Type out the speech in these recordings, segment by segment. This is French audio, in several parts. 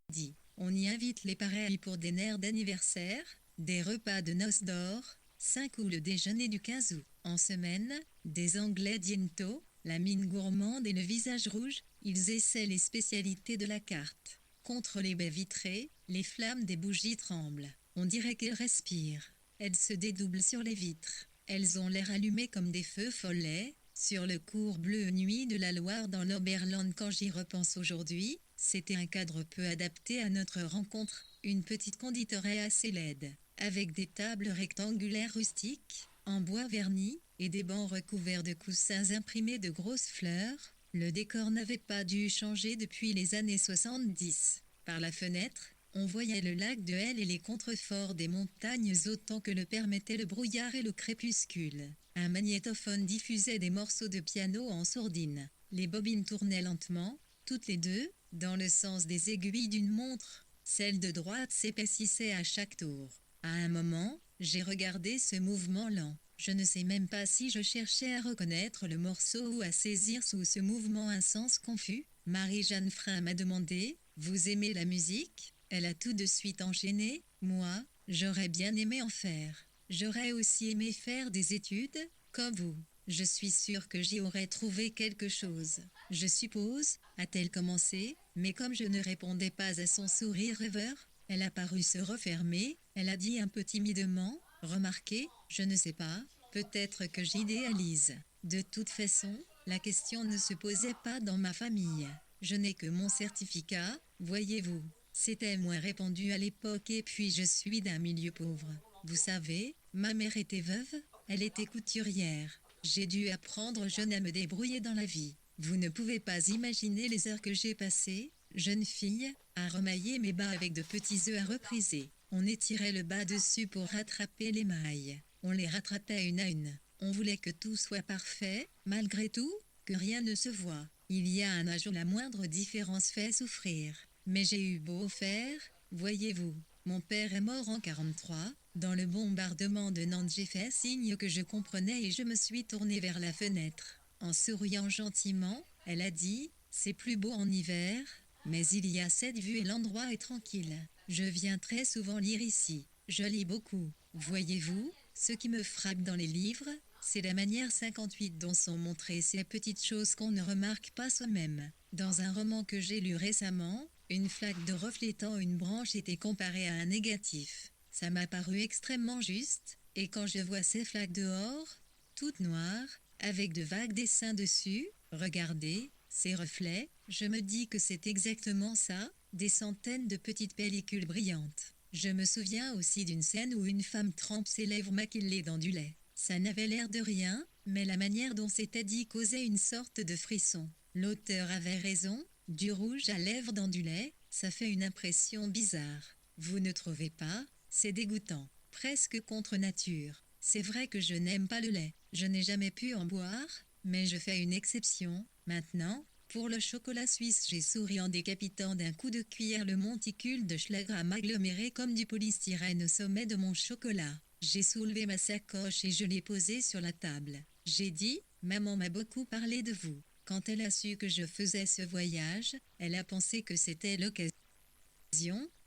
Dit. On y invite les parents pour des nerfs d'anniversaire, des repas de noces d'or, 5 ou le déjeuner du 15 août. En semaine, des Anglais diento, la mine gourmande et le visage rouge, ils essaient les spécialités de la carte. Contre les baies vitrées, les flammes des bougies tremblent. On dirait qu'elles respirent. Elles se dédoublent sur les vitres. Elles ont l'air allumées comme des feux follets, sur le cours bleu nuit de la Loire dans l'Oberland. Quand j'y repense aujourd'hui, c'était un cadre peu adapté à notre rencontre, une petite conditorerie assez laide, avec des tables rectangulaires rustiques, en bois verni, et des bancs recouverts de coussins imprimés de grosses fleurs. Le décor n'avait pas dû changer depuis les années 70. Par la fenêtre, on voyait le lac de Hell et les contreforts des montagnes autant que le permettait le brouillard et le crépuscule. Un magnétophone diffusait des morceaux de piano en sourdine. Les bobines tournaient lentement, toutes les deux, dans le sens des aiguilles d'une montre. Celle de droite s'épaississait à chaque tour. À un moment, j'ai regardé ce mouvement lent. Je ne sais même pas si je cherchais à reconnaître le morceau ou à saisir sous ce mouvement un sens confus. Marie-Jeanne Frein m'a demandé « Vous aimez la musique ?» Elle a tout de suite enchaîné « Moi, j'aurais bien aimé en faire. J'aurais aussi aimé faire des études, comme vous. Je suis sûre que j'y aurais trouvé quelque chose. Je suppose, a-t-elle commencé, mais comme je ne répondais pas à son sourire rêveur, elle a paru se refermer. Elle a dit un peu timidement « Remarquez, je ne sais pas, peut-être que j'idéalise. De toute façon, la question ne se posait pas dans ma famille. Je n'ai que mon certificat, voyez-vous. C'était moins répandu à l'époque et puis je suis d'un milieu pauvre. Vous savez, ma mère était veuve, elle était couturière. J'ai dû apprendre jeune à me débrouiller dans la vie. Vous ne pouvez pas imaginer les heures que j'ai passées, jeune fille, à remailler mes bas avec de petits œufs à repriser. On étirait le bas dessus pour rattraper les mailles. On les rattrapait une à une. On voulait que tout soit parfait, malgré tout, que rien ne se voit. Il y a un âge où la moindre différence fait souffrir. Mais j'ai eu beau faire, voyez-vous. Mon père est mort en 43. Dans le bombardement de Nantes, j'ai fait signe que je comprenais et je me suis tournée vers la fenêtre. En souriant gentiment, elle a dit « C'est plus beau en hiver, mais il y a cette vue et l'endroit est tranquille. Je viens très souvent lire ici. Je lis beaucoup. Voyez-vous, ce qui me frappe dans les livres, c'est la manière 58 dont sont montrées ces petites choses qu'on ne remarque pas soi-même. Dans un roman que j'ai lu récemment, une flaque d'eau reflétant une branche était comparée à un négatif. Ça m'a paru extrêmement juste, et quand je vois ces flaques dehors, toutes noires, avec de vagues dessins dessus, regardez, ces reflets, je me dis que c'est exactement ça, des centaines de petites pellicules brillantes. Je me souviens aussi d'une scène où une femme trempe ses lèvres maquillées dans du lait. Ça n'avait l'air de rien, mais la manière dont c'était dit causait une sorte de frisson. L'auteur avait raison, du rouge à lèvres dans du lait, ça fait une impression bizarre. Vous ne trouvez pas? C'est dégoûtant, presque contre nature. C'est vrai que je n'aime pas le lait. Je n'ai jamais pu en boire, mais je fais une exception. Maintenant, pour le chocolat suisse, j'ai souri en décapitant d'un coup de cuillère le monticule de schlagramme aggloméré comme du polystyrène au sommet de mon chocolat. J'ai soulevé ma sacoche et je l'ai posée sur la table. J'ai dit, maman m'a beaucoup parlé de vous. Quand elle a su que je faisais ce voyage, elle a pensé que c'était l'occasion.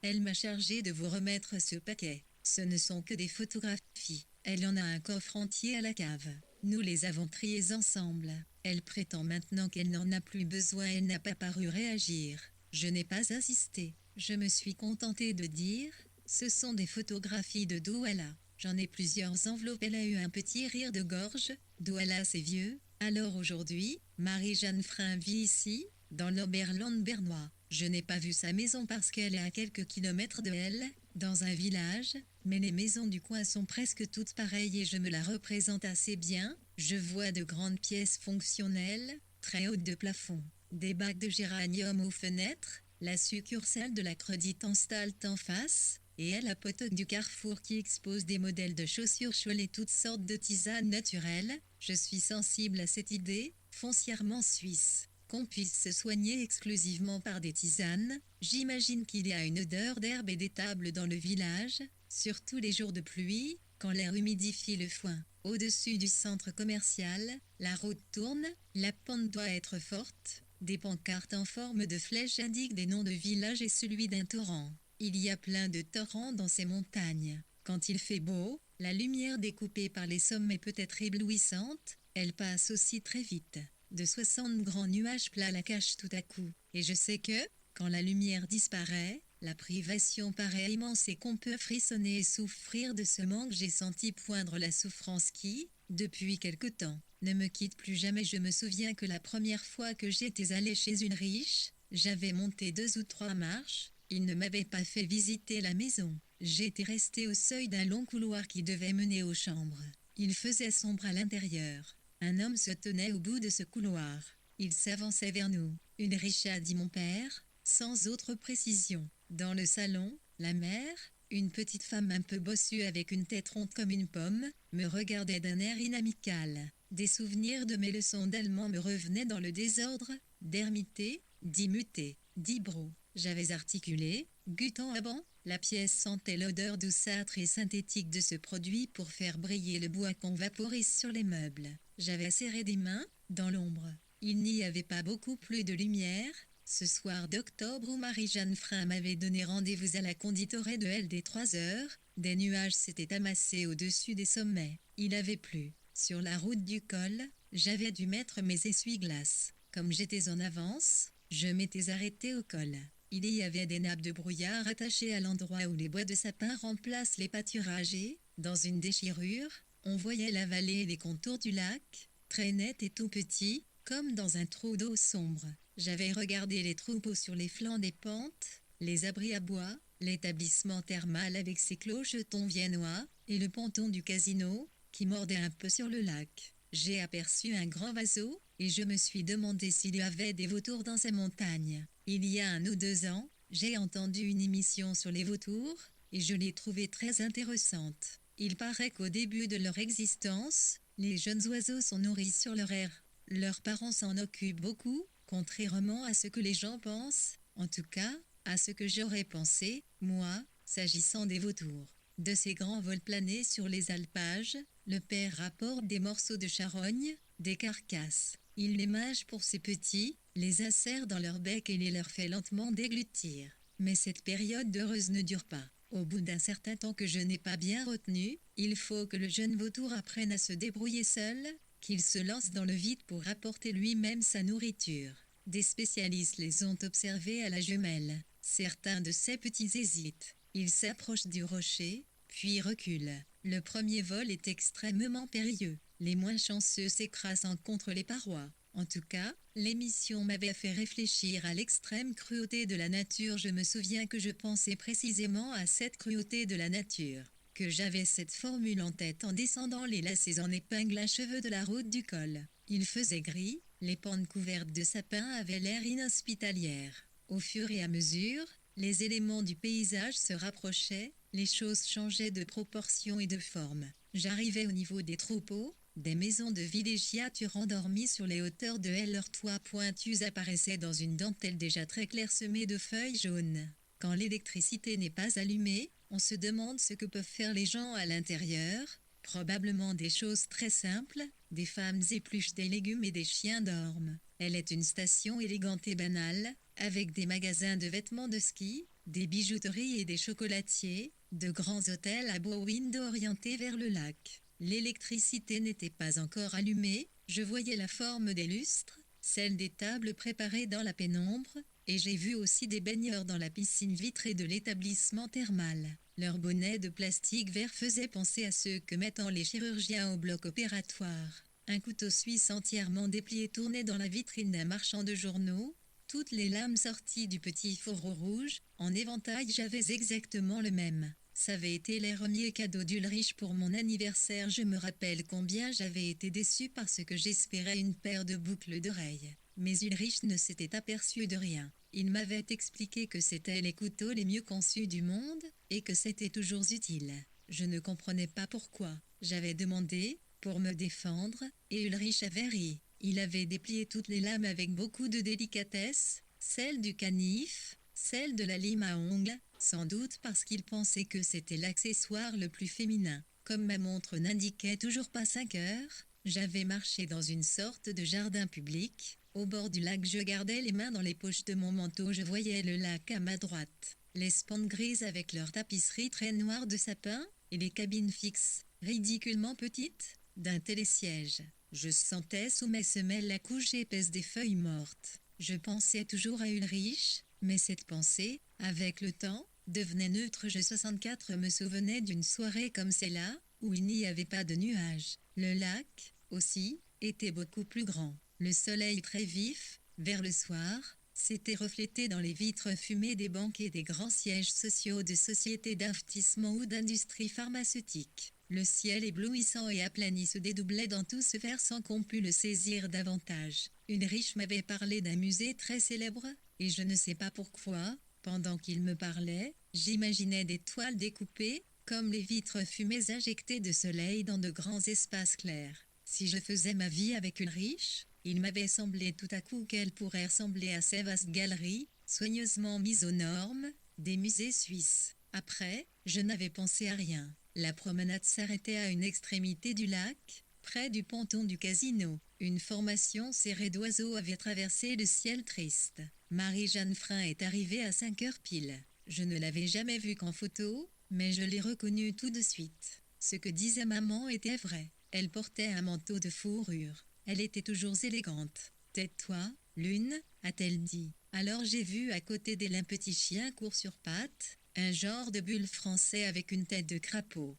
Elle m'a chargé de vous remettre ce paquet. Ce ne sont que des photographies. Elle en a un coffre entier à la cave. Nous les avons triés ensemble. Elle prétend maintenant qu'elle n'en a plus besoin. Elle n'a pas paru réagir. Je n'ai pas insisté. Je me suis contentée de dire « Ce sont des photographies de Douala. J'en ai plusieurs enveloppes. » Elle a eu un petit rire de gorge. Douala, c'est vieux. Alors aujourd'hui, Marie-Jeanne Frein vit ici, dans l'Oberland bernois. Je n'ai pas vu sa maison parce qu'elle est à quelques kilomètres de elle, dans un village, mais les maisons du coin sont presque toutes pareilles et je me la représente assez bien. Je vois de grandes pièces fonctionnelles, très hautes de plafond, des bacs de géranium aux fenêtres, la succursale de la Credit en Stalt en face, et à la potoque du carrefour qui expose des modèles de chaussures chouelles et toutes sortes de tisanes naturelles. Je suis sensible à cette idée, foncièrement suisse. Qu'on puisse se soigner exclusivement par des tisanes, j'imagine qu'il y a une odeur d'herbe et d'étable dans le village, surtout les jours de pluie, quand l'air humidifie le foin. Au-dessus du centre commercial, la route tourne, la pente doit être forte, Des pancartes en forme de flèche indiquent des noms de villages et celui d'un torrent. Il y a plein de torrents dans ces montagnes. Quand il fait beau, la lumière découpée par les sommets peut être éblouissante, elle passe aussi très vite. De 60 grands nuages plats la cachent tout à coup. Et je sais que, quand la lumière disparaît, la privation paraît immense et qu'on peut frissonner et souffrir de ce manque. J'ai senti poindre la souffrance qui, depuis quelque temps, ne me quitte plus jamais. Je me souviens que la première fois que j'étais allée chez une riche, j'avais monté 2 ou 3 marches, il ne m'avait pas fait visiter la maison. J'étais restée au seuil d'un long couloir qui devait mener aux chambres. Il faisait sombre à l'intérieur. Un homme se tenait au bout de ce couloir. Il s'avançait vers nous. Une riche, a dit mon père, sans autre précision. Dans le salon, la mère, une petite femme un peu bossue avec une tête ronde comme une pomme, me regardait d'un air inamical. Des souvenirs de mes leçons d'allemand me revenaient dans le désordre. D'ermité, d'immuté, d'ibro. J'avais articulé, Gutenhaban. La pièce sentait l'odeur douceâtre et synthétique de ce produit pour faire briller le bois qu'on vaporise sur les meubles. J'avais serré des mains, dans l'ombre. Il n'y avait pas beaucoup plus de lumière. Ce soir d'octobre où Marie-Jeanne Frein m'avait donné rendez-vous à la conditorée de L des 3 heures, des nuages s'étaient amassés au-dessus des sommets. Il avait plu. Sur la route du col, j'avais dû mettre mes essuie-glaces. Comme j'étais en avance, je m'étais arrêtée au col. Il y avait des nappes de brouillard attachées à l'endroit où les bois de sapin remplacent les pâturages et, dans une déchirure, on voyait la vallée et les contours du lac, très nets et tout petits, comme dans un trou d'eau sombre. J'avais regardé les troupeaux sur les flancs des pentes, les abris à bois, l'établissement thermal avec ses clochetons viennois, et le ponton du casino, qui mordait un peu sur le lac. J'ai aperçu un grand vaseau, et je me suis demandé s'il y avait des vautours dans ces montagnes. Il y a 1 ou 2 ans, j'ai entendu une émission sur les vautours, et je l'ai trouvée très intéressante. Il paraît qu'au début de leur existence, les jeunes oiseaux sont nourris sur leur air. Leurs parents s'en occupent beaucoup, contrairement à ce que les gens pensent, en tout cas, à ce que j'aurais pensé, moi, s'agissant des vautours. De ces grands vols planés sur les alpages, le père rapporte des morceaux de charogne, des carcasses. Il les mâche pour ces petits, les insère dans leur bec et les leur fait lentement déglutir. Mais cette période heureuse ne dure pas. Au bout d'un certain temps que je n'ai pas bien retenu, il faut que le jeune vautour apprenne à se débrouiller seul, qu'il se lance dans le vide pour apporter lui-même sa nourriture. Des spécialistes les ont observés à la jumelle. Certains de ces petits hésitent. Ils s'approchent du rocher, puis reculent. Le premier vol est extrêmement périlleux. Les moins chanceux s'écrasent contre les parois. En tout cas, l'émission m'avait fait réfléchir à l'extrême cruauté de la nature. Je me souviens que je pensais précisément à cette cruauté de la nature, que j'avais cette formule en tête en descendant les lacets en épingle à cheveux de la route du col. Il faisait gris, les pentes couvertes de sapins avaient l'air inhospitalières. Au fur et à mesure, les éléments du paysage se rapprochaient, les choses changeaient de proportion et de forme. J'arrivais au niveau des troupeaux, des maisons de villégiature endormies sur les hauteurs de L. Leurs toits pointus apparaissaient dans une dentelle déjà très clairsemée de feuilles jaunes. Quand l'électricité n'est pas allumée, on se demande ce que peuvent faire les gens à l'intérieur. Probablement des choses très simples, des femmes épluchent des légumes et des chiens dorment. Elle est une station élégante et banale, avec des magasins de vêtements de ski, des bijouteries et des chocolatiers, de grands hôtels à beaux windows orientés vers le lac. L'électricité n'était pas encore allumée, je voyais la forme des lustres, celle des tables préparées dans la pénombre, et j'ai vu aussi des baigneurs dans la piscine vitrée de l'établissement thermal. Leurs bonnets de plastique vert faisaient penser à ceux que mettent les chirurgiens au bloc opératoire. Un couteau suisse entièrement déplié tournait dans la vitrine d'un marchand de journaux. Toutes les lames sorties du petit fourreau rouge, en éventail. J'avais exactement le même. Ça avait été les premiers cadeaux d'Ulrich pour mon anniversaire. Je me rappelle combien j'avais été déçue parce que j'espérais une paire de boucles d'oreilles. Mais Ulrich ne s'était aperçu de rien. Il m'avait expliqué que c'étaient les couteaux les mieux conçus du monde, et que c'était toujours utile. Je ne comprenais pas pourquoi. J'avais demandé, pour me défendre, et Ulrich avait ri. Il avait déplié toutes les lames avec beaucoup de délicatesse, celle du canif, celle de la lime à ongles, sans doute parce qu'il pensait que c'était l'accessoire le plus féminin. Comme ma montre n'indiquait toujours pas 5 heures, j'avais marché dans une sorte de jardin public. Au bord du lac, je gardais les mains dans les poches de mon manteau. Je voyais le lac à ma droite. Les spans grises avec leur tapisserie très noire de sapin, et les cabines fixes, ridiculement petites, d'un télésiège. Je sentais sous mes semelles la couche épaisse des feuilles mortes. Je pensais toujours à Ulrich, mais cette pensée, avec le temps, devenait neutre. Je 64 me souvenais d'une soirée comme celle-là, où il n'y avait pas de nuages. Le lac, aussi, était beaucoup plus grand. Le soleil très vif, vers le soir, s'était reflété dans les vitres fumées des banques et des grands sièges sociaux de sociétés d'investissement ou d'industrie pharmaceutique. Le ciel éblouissant et aplani se dédoublait dans tout ce vert sans qu'on pût le saisir davantage. Ulrich m'avait parlé d'un musée très célèbre, et je ne sais pas pourquoi, pendant qu'il me parlait, j'imaginais des toiles découpées, comme les vitres fumées injectées de soleil dans de grands espaces clairs. Si je faisais ma vie avec Ulrich, il m'avait semblé tout à coup qu'elle pourrait ressembler à ces vastes galeries, soigneusement mises aux normes, des musées suisses. Après, je n'avais pensé à rien. La promenade s'arrêtait à une extrémité du lac, près du ponton du casino. Une formation serrée d'oiseaux avait traversé le ciel triste. Marie-Jeanne Frein est arrivée à 5 heures pile. Je ne l'avais jamais vue qu'en photo, mais je l'ai reconnue tout de suite. Ce que disait maman était vrai. Elle portait un manteau de fourrure. Elle était toujours élégante. « Tais-toi, Lune », a-t-elle dit. Alors j'ai vu à côté d'elle un petit chien court sur pattes, un genre de bulle français avec une tête de crapaud.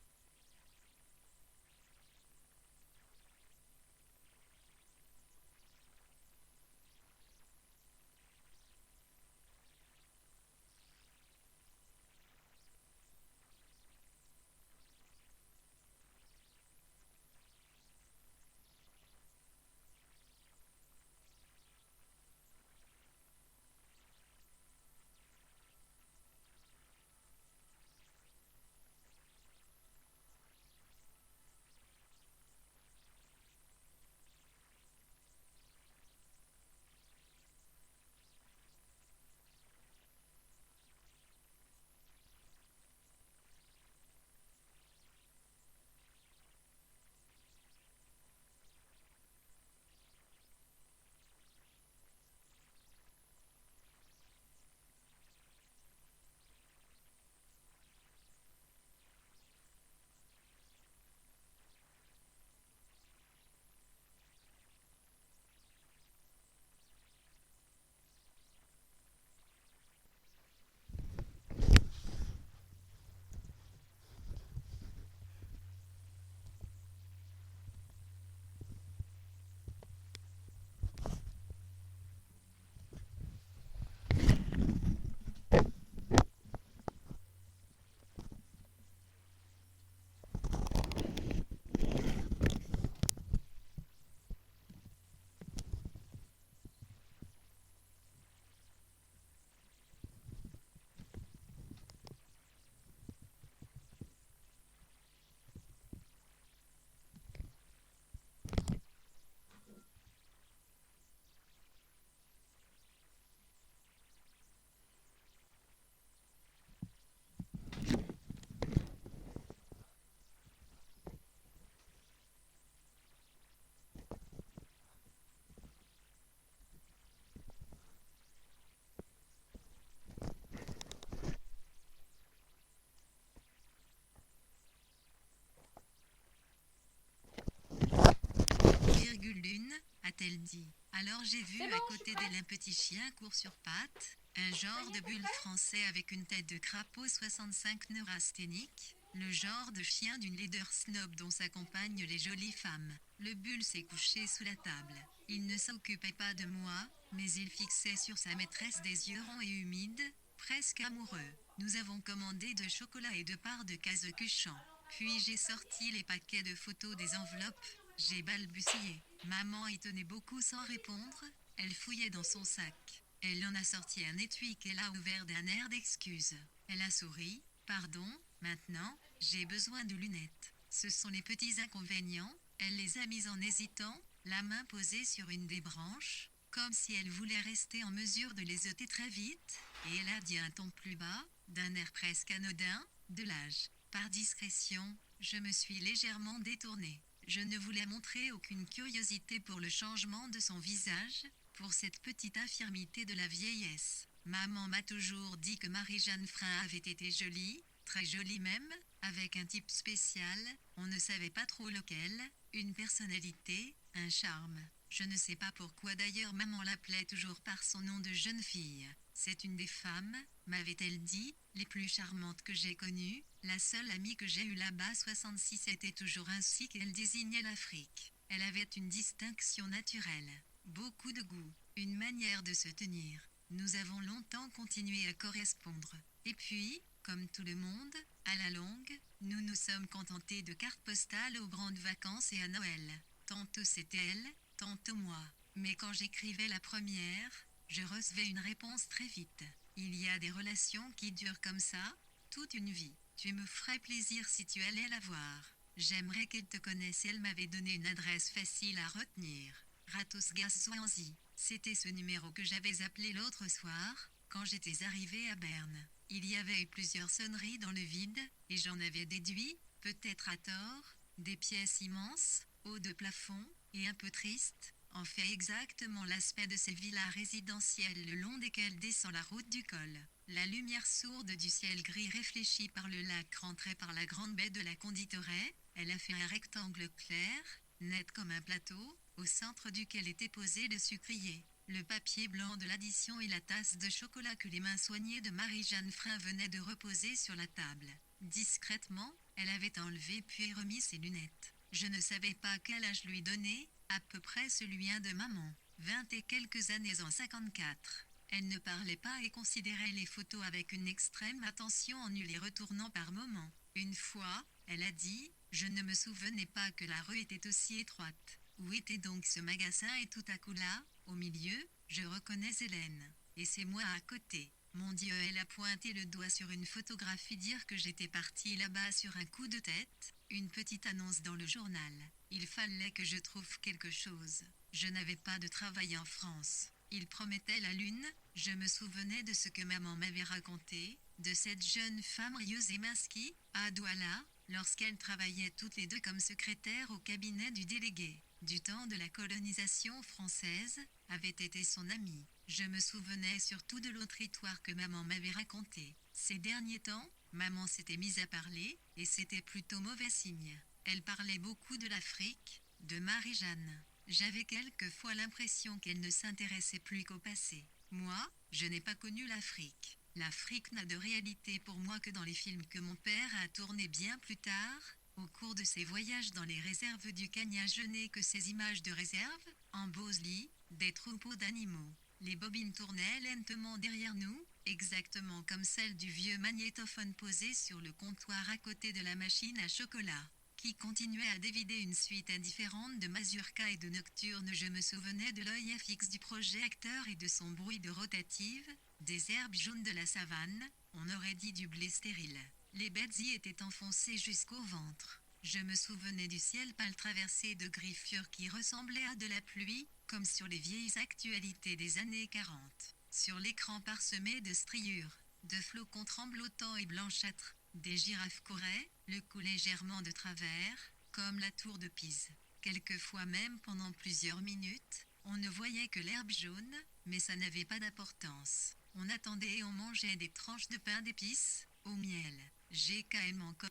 Lune, a-t-elle dit. Alors j'ai vu à côté d'elle un petit chien court sur pattes, un genre de bulle français avec une tête de crapaud 65 neurasthénique, le genre de chien d'une laideur snob dont s'accompagnent les jolies femmes. Le bulle s'est couché sous la table. Il ne s'occupait pas de moi, mais il fixait sur sa maîtresse des yeux ronds et humides, presque amoureux. Nous avons commandé de chocolat et de parts de casse-cuchant. Puis j'ai sorti les paquets de photos des enveloppes. J'ai balbutié. Maman y tenait beaucoup sans répondre. Elle fouillait dans son sac. Elle en a sorti un étui qu'elle a ouvert d'un air d'excuse. Elle a souri. Pardon, maintenant, j'ai besoin de lunettes. Ce sont les petits inconvénients. Elle les a mis en hésitant, la main posée sur une des branches, comme si elle voulait rester en mesure de les ôter très vite, et elle a dit un ton plus bas, d'un air presque anodin, de l'âge. Par discrétion, je me suis légèrement détournée. Je ne voulais montrer aucune curiosité pour le changement de son visage, pour cette petite infirmité de la vieillesse. Maman m'a toujours dit que Marie-Jeanne Frein avait été jolie, très jolie même, avec un type spécial, on ne savait pas trop lequel, une personnalité, un charme. Je ne sais pas pourquoi d'ailleurs maman l'appelait toujours par son nom de jeune fille. C'est une des femmes, m'avait-elle dit, les plus charmantes que j'ai connues, la seule amie que j'ai eue là-bas 66 était toujours ainsi qu'elle désignait l'Afrique. Elle avait une distinction naturelle, beaucoup de goût, une manière de se tenir. Nous avons longtemps continué à correspondre. Et puis, comme tout le monde, à la longue, nous nous sommes contentés de cartes postales aux grandes vacances et à Noël. Tantôt c'était elle, tantôt moi. Mais quand j'écrivais la première, je recevais une réponse très vite. Il y a des relations qui durent comme ça, toute une vie. Tu me ferais plaisir si tu allais la voir. J'aimerais qu'elle te connaisse. Elle m'avait donné une adresse facile à retenir. Ratosgas Swansea. C'était ce numéro que j'avais appelé l'autre soir, quand j'étais arrivée à Berne. Il y avait eu plusieurs sonneries dans le vide, et j'en avais déduit, peut-être à tort, des pièces immenses, hauts de plafond, et un peu tristes, en fait exactement l'aspect de ces villas résidentielles le long desquelles descend la route du col. La lumière sourde du ciel gris réfléchi par le lac rentrait par la grande baie de la Conditoret. Elle a fait un rectangle clair, net comme un plateau, au centre duquel était posé le sucrier, le papier blanc de l'addition et la tasse de chocolat que les mains soignées de Marie-Jeanne Frein venaient de reposer sur la table. Discrètement, elle avait enlevé puis remis ses lunettes. Je ne savais pas quel âge lui donner, à peu près celui de maman, 20 et quelques années en 54. Elle ne parlait pas et considérait les photos avec une extrême attention en les retournant par moments. Une fois, elle a dit, je ne me souvenais pas que la rue était aussi étroite. Où était donc ce magasin? Et tout à coup là, au milieu, je reconnais Hélène. Et c'est moi à côté. Mon Dieu, elle a pointé le doigt sur une photographie dire que j'étais partie là-bas sur un coup de tête, une petite annonce dans le journal. Il fallait que je trouve quelque chose. Je n'avais pas de travail en France. Il promettait la lune, je me souvenais de ce que maman m'avait raconté, de cette jeune femme rieuse et mince qui, à Douala, lorsqu'elles travaillaient toutes les deux comme secrétaires au cabinet du délégué, du temps de la colonisation française, avait été son amie. Je me souvenais surtout de l'autre histoire que maman m'avait racontée. Ces derniers temps, maman s'était mise à parler, et c'était plutôt mauvais signe. Elle parlait beaucoup de l'Afrique, de Marie-Jeanne. J'avais quelquefois l'impression qu'elle ne s'intéressait plus qu'au passé. Moi, je n'ai pas connu l'Afrique. L'Afrique n'a de réalité pour moi que dans les films que mon père a tournés bien plus tard, au cours de ses voyages dans les réserves du Kenya. Je n'ai que ces images de réserve, en Bosley, des troupeaux d'animaux. Les bobines tournaient lentement derrière nous, exactement comme celle du vieux magnétophone posé sur le comptoir à côté de la machine à chocolat, qui continuait à dévider une suite indifférente de mazurka et de nocturnes. Je me souvenais de l'œil fixe du projecteur et de son bruit de rotative, des herbes jaunes de la savane, on aurait dit du blé stérile. Les bêtes y étaient enfoncées jusqu'au ventre. Je me souvenais du ciel pâle traversé de griffures qui ressemblaient à de la pluie, comme sur les vieilles actualités des années 40. Sur l'écran parsemé de striures, de flocons tremblotants et blanchâtres, des girafes couraient, le cou légèrement de travers, comme la tour de Pise. Quelquefois même pendant plusieurs minutes, on ne voyait que l'herbe jaune, mais ça n'avait pas d'importance. On attendait et on mangeait des tranches de pain d'épices, au miel. J'ai quand même encore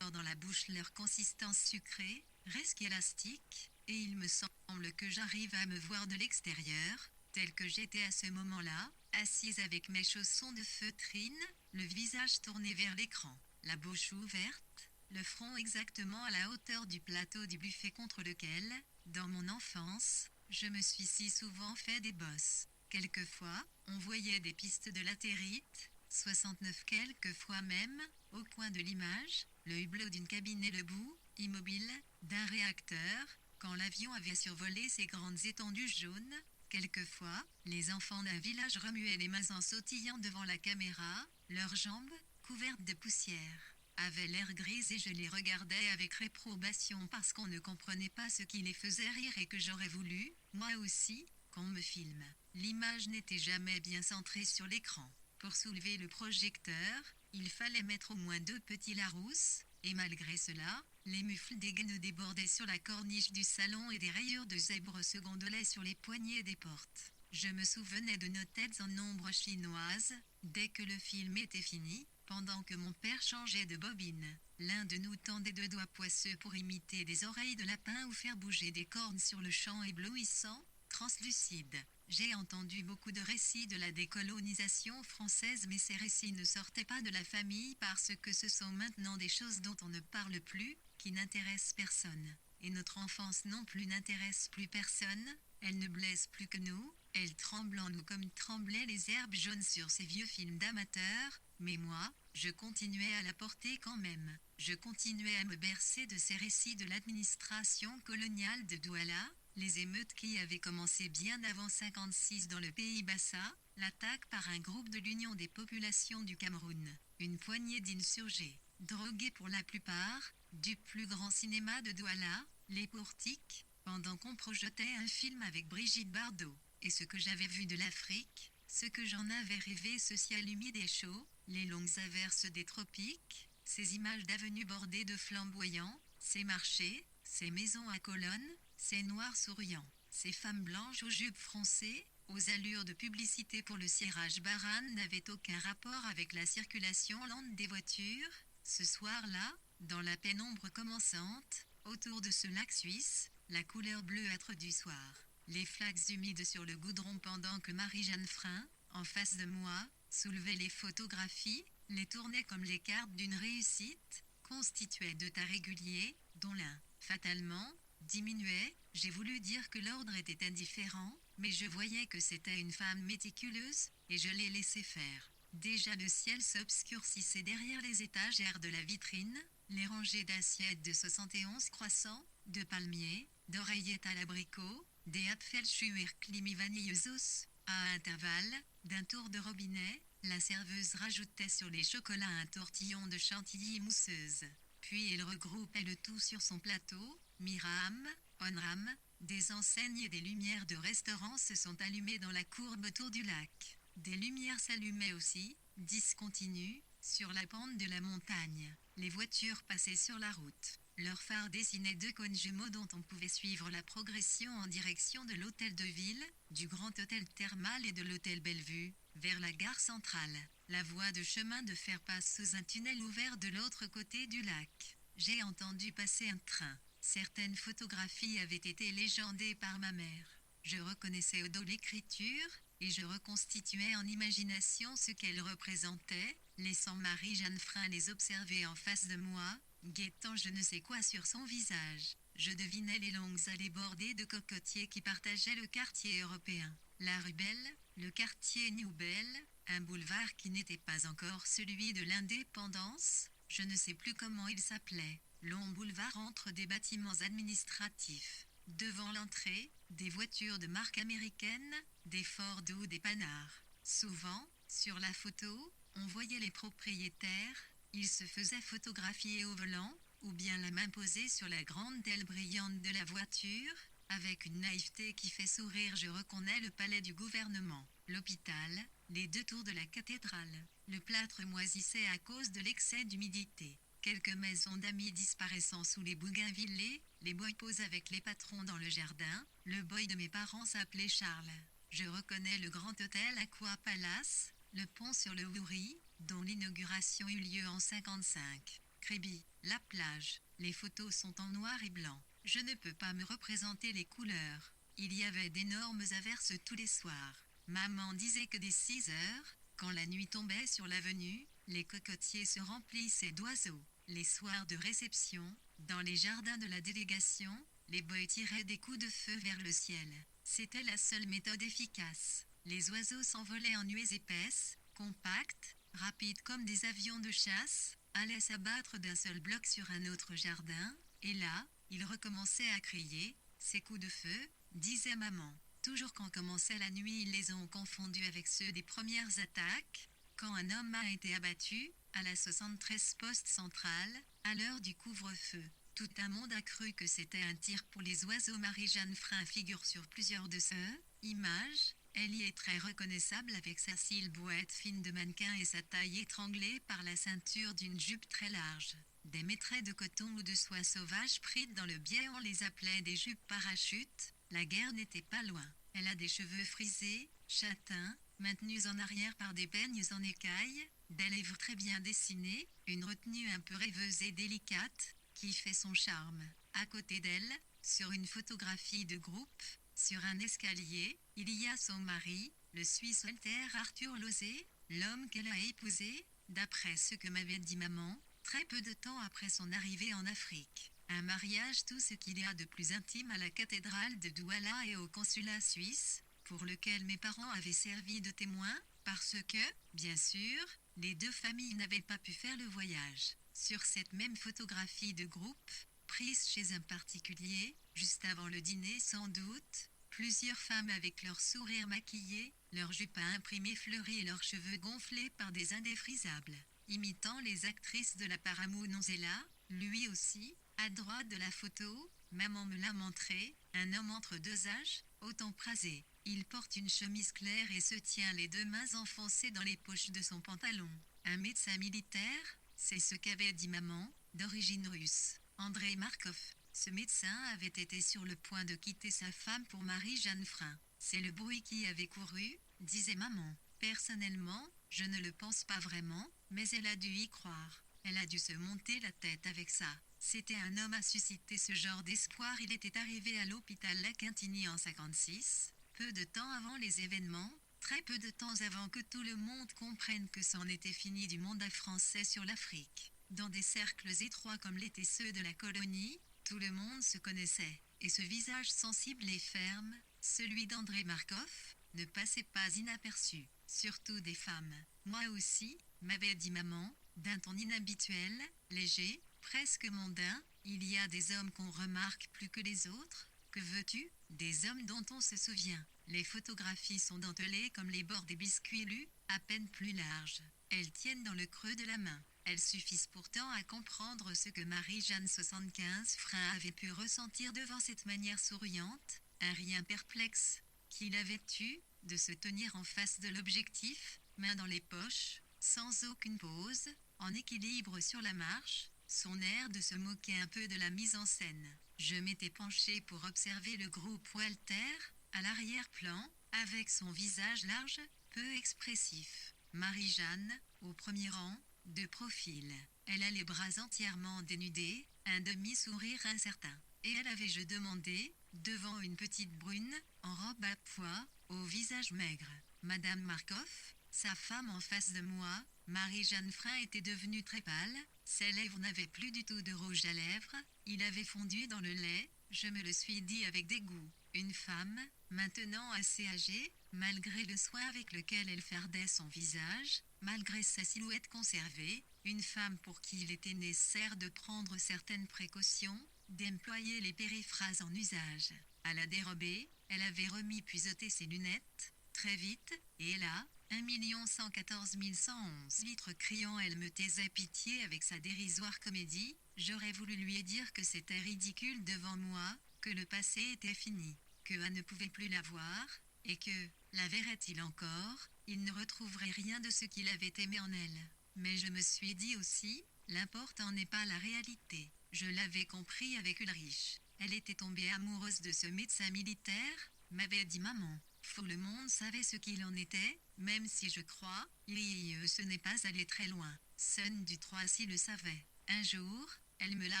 dans la bouche leur consistance sucrée, resque élastique, et il me semble que j'arrive à me voir de l'extérieur, tel que j'étais à ce moment-là, assise avec mes chaussons de feutrine, le visage tourné vers l'écran, la bouche ouverte, le front exactement à la hauteur du plateau du buffet contre lequel, dans mon enfance, je me suis si souvent fait des bosses. Quelquefois, on voyait des pistes de latérite, 69 quelquefois même, au coin de l'image, le hublot d'une cabine et le bout, immobile, d'un réacteur, quand l'avion avait survolé ces grandes étendues jaunes. Quelquefois, les enfants d'un village remuaient les mains en sautillant devant la caméra, leurs jambes, couvertes de poussière, avaient l'air grises et je les regardais avec réprobation parce qu'on ne comprenait pas ce qui les faisait rire et que j'aurais voulu, moi aussi, qu'on me filme. L'image n'était jamais bien centrée sur l'écran. Pour soulever le projecteur, il fallait mettre au moins 2 petits Larousse, Et malgré cela, les mufles des guennes débordaient sur la corniche du salon et des rayures de zèbre se gondolaient sur les poignées des portes. Je me souvenais de nos têtes en ombre chinoise, dès que le film était fini, pendant que mon père changeait de bobine. L'un de nous tendait deux doigts poisseux pour imiter des oreilles de lapin ou faire bouger des cornes sur le champ éblouissant, translucide. J'ai entendu beaucoup de récits de la décolonisation française, mais ces récits ne sortaient pas de la famille parce que ce sont maintenant des choses dont on ne parle plus, qui n'intéressent personne. Et notre enfance non plus n'intéresse plus personne, elle ne blesse plus que nous, elle tremble en nous comme tremblaient les herbes jaunes sur ces vieux films d'amateurs, mais moi, je continuais à la porter quand même. Je continuais à me bercer de ces récits de l'administration coloniale de Douala, les émeutes qui avaient commencé bien avant 56 dans le pays Bassa, l'attaque par un groupe de l'Union des populations du Cameroun, une poignée d'insurgés, drogués pour la plupart, du plus grand cinéma de Douala, les portiques, pendant qu'on projetait un film avec Brigitte Bardot. Et ce que j'avais vu de l'Afrique, ce que j'en avais rêvé, ce ciel humide et chaud, les longues averses des tropiques, ces images d'avenues bordées de flamboyants, ces marchés, ces maisons à colonnes, ces noirs souriants, ces femmes blanches aux jupes froncées, aux allures de publicité pour le cirage Baran n'avaient aucun rapport avec la circulation lente des voitures. Ce soir-là, dans la pénombre commençante, autour de ce lac suisse, la couleur bleuâtre du soir, les flaques humides sur le goudron pendant que Marie-Jeanne Frein, en face de moi, soulevait les photographies, les tournait comme les cartes d'une réussite, constituait deux tas réguliers, dont l'un, fatalement, diminuait. J'ai voulu dire que l'ordre était indifférent, mais je voyais que c'était une femme méticuleuse, et je l'ai laissé faire. Déjà le ciel s'obscurcissait derrière les étagères de la vitrine, les rangées d'assiettes de 71 croissants, de palmiers, d'oreillettes à l'abricot, des Apfelschumir-Klimi vanilleuse. À intervalles, d'un tour de robinet, la serveuse rajoutait sur les chocolats un tortillon de chantilly mousseuse. Puis elle regroupait le tout sur son plateau. Miram, Onram, des enseignes et des lumières de restaurants se sont allumées dans la courbe autour du lac. Des lumières s'allumaient aussi, discontinues, sur la pente de la montagne. Les voitures passaient sur la route. Leurs phares dessinaient deux cônes jumeaux dont on pouvait suivre la progression en direction de l'hôtel de ville, du grand hôtel thermal et de l'hôtel Bellevue, vers la gare centrale. La voie de chemin de fer passe sous un tunnel ouvert de l'autre côté du lac. J'ai entendu passer un train. Certaines photographies avaient été légendées par ma mère. Je reconnaissais au dos l'écriture, et je reconstituais en imagination ce qu'elle représentait, laissant Marie-Jeanne Frein les observer en face de moi, guettant je ne sais quoi sur son visage. Je devinais les longues allées bordées de cocotiers qui partageaient le quartier européen. La rue Belle, le quartier New-Belle, un boulevard qui n'était pas encore celui de l'indépendance, je ne sais plus comment il s'appelait. Long boulevard entre des bâtiments administratifs. Devant l'entrée, des voitures de marque américaine, des Ford ou des Panhard. Souvent, sur la photo, on voyait les propriétaires, ils se faisaient photographier au volant, ou bien la main posée sur la grande aile brillante de la voiture, avec une naïveté qui fait sourire. Je reconnais le palais du gouvernement, l'hôpital, les deux tours de la cathédrale. Le plâtre moisissait à cause de l'excès d'humidité. Quelques maisons d'amis disparaissant sous les bougainvillées, les boys posent avec les patrons dans le jardin. Le boy de mes parents s'appelait Charles. Je reconnais le grand hôtel Aqua Palace, le pont sur le Wouri, dont l'inauguration eut lieu en 55. Kribi, la plage. Les photos sont en noir et blanc. Je ne peux pas me représenter les couleurs. Il y avait d'énormes averses tous les soirs. Maman disait que dès 6 heures, quand la nuit tombait sur l'avenue, les cocotiers se remplissaient d'oiseaux. Les soirs de réception, dans les jardins de la délégation, les boys tiraient des coups de feu vers le ciel. C'était la seule méthode efficace. Les oiseaux s'envolaient en nuées épaisses, compactes, rapides comme des avions de chasse, allaient s'abattre d'un seul bloc sur un autre jardin, et là, ils recommençaient à crier. Ces coups de feu, disait maman. Toujours quand commençait la nuit, ils les ont confondus avec ceux des premières attaques, quand un homme a été abattu, à la 73 poste centrale, à l'heure du couvre-feu. Tout un monde a cru que c'était un tir pour les oiseaux. Marie-Jeanne Frein figure sur plusieurs de ces images. Elle y est très reconnaissable avec sa silhouette fine de mannequin et sa taille étranglée par la ceinture d'une jupe très large. Des maîtraits de coton ou de soie sauvage pris dans le biais, on les appelait des jupes parachutes. La guerre n'était pas loin. Elle a des cheveux frisés, châtains, maintenus en arrière par des peignes en écailles, des lèvres très bien dessinées, une retenue un peu rêveuse et délicate, qui fait son charme. À côté d'elle, sur une photographie de groupe, sur un escalier, il y a son mari, le Suisse Walter Arthur Losé, l'homme qu'elle a épousé, d'après ce que m'avait dit maman, très peu de temps après son arrivée en Afrique. Un mariage, tout ce qu'il y a de plus intime à la cathédrale de Douala et au consulat suisse, pour lequel mes parents avaient servi de témoins, parce que, bien sûr, les deux familles n'avaient pas pu faire le voyage. Sur cette même photographie de groupe, prise chez un particulier, juste avant le dîner sans doute, plusieurs femmes avec leurs sourires maquillés, leurs jupes à imprimés fleuris et leurs cheveux gonflés par des indéfrisables, imitant les actrices de la Paramounonzela, lui aussi, à droite de la photo, maman me l'a montré, un homme entre deux âges, autant prasé. Il porte une chemise claire et se tient les deux mains enfoncées dans les poches de son pantalon. Un médecin militaire, c'est ce qu'avait dit maman, d'origine russe, Andrei Markov. Ce médecin avait été sur le point de quitter sa femme pour Marie-Jeanne Frein. C'est le bruit qui avait couru, disait maman. Personnellement, je ne le pense pas vraiment, mais elle a dû y croire. Elle a dû se monter la tête avec ça. C'était un homme à susciter ce genre d'espoir. Il était arrivé à l'hôpital La Quintigny en 56, peu de temps avant les événements, très peu de temps avant que tout le monde comprenne que c'en était fini du mandat français sur l'Afrique. Dans des cercles étroits comme l'étaient ceux de la colonie, tout le monde se connaissait, et ce visage sensible et ferme, celui d'Andrei Markov, ne passait pas inaperçu, surtout des femmes. Moi aussi, m'avait dit maman, d'un ton inhabituel, léger, presque mondain. Il y a des hommes qu'on remarque plus que les autres. Que veux-tu? Des hommes dont on se souvient. Les photographies sont dentelées comme les bords des biscuits lus, à peine plus larges. Elles tiennent dans le creux de la main. Elles suffisent pourtant à comprendre ce que Marie-Jeanne 75 Frein avait pu ressentir devant cette manière souriante, un rien perplexe, qu'il avait eu, de se tenir en face de l'objectif, main dans les poches, sans aucune pause, en équilibre sur la marche, son air de se moquer un peu de la mise en scène. Je m'étais penchée pour observer le groupe Walter, à l'arrière-plan, avec son visage large, peu expressif. Marie-Jeanne, au premier rang, de profil. Elle a les bras entièrement dénudés, un demi-sourire incertain. Et elle avait, je demandais, devant une petite brune, en robe à pois, au visage maigre. Madame Markov, sa femme en face de moi, Marie-Jeanne Frein était devenue très pâle, ses lèvres n'avaient plus du tout de rouge à lèvres, il avait fondu dans le lait, je me le suis dit avec dégoût. Une femme, maintenant assez âgée, malgré le soin avec lequel elle fardait son visage, malgré sa silhouette conservée, une femme pour qui il était nécessaire de prendre certaines précautions, d'employer les périphrases en usage. À la dérobée, elle avait remis puis ôté ses lunettes, très vite, et là, 1 114 111 litres criant, elle me taisait pitié avec sa dérisoire comédie. J'aurais voulu lui dire que c'était ridicule devant moi, que le passé était fini, que elle ne pouvait plus la voir, et que, la verrait-il encore, il ne retrouverait rien de ce qu'il avait aimé en elle. Mais je me suis dit aussi, l'important n'est pas la réalité. Je l'avais compris avec Ulrich. Elle était tombée amoureuse de ce médecin militaire, m'avait dit maman. Tout le monde savait ce qu'il en était, même si je crois, ce n'est pas allé très loin. Sun du Troisy le savait. Un jour, elle me l'a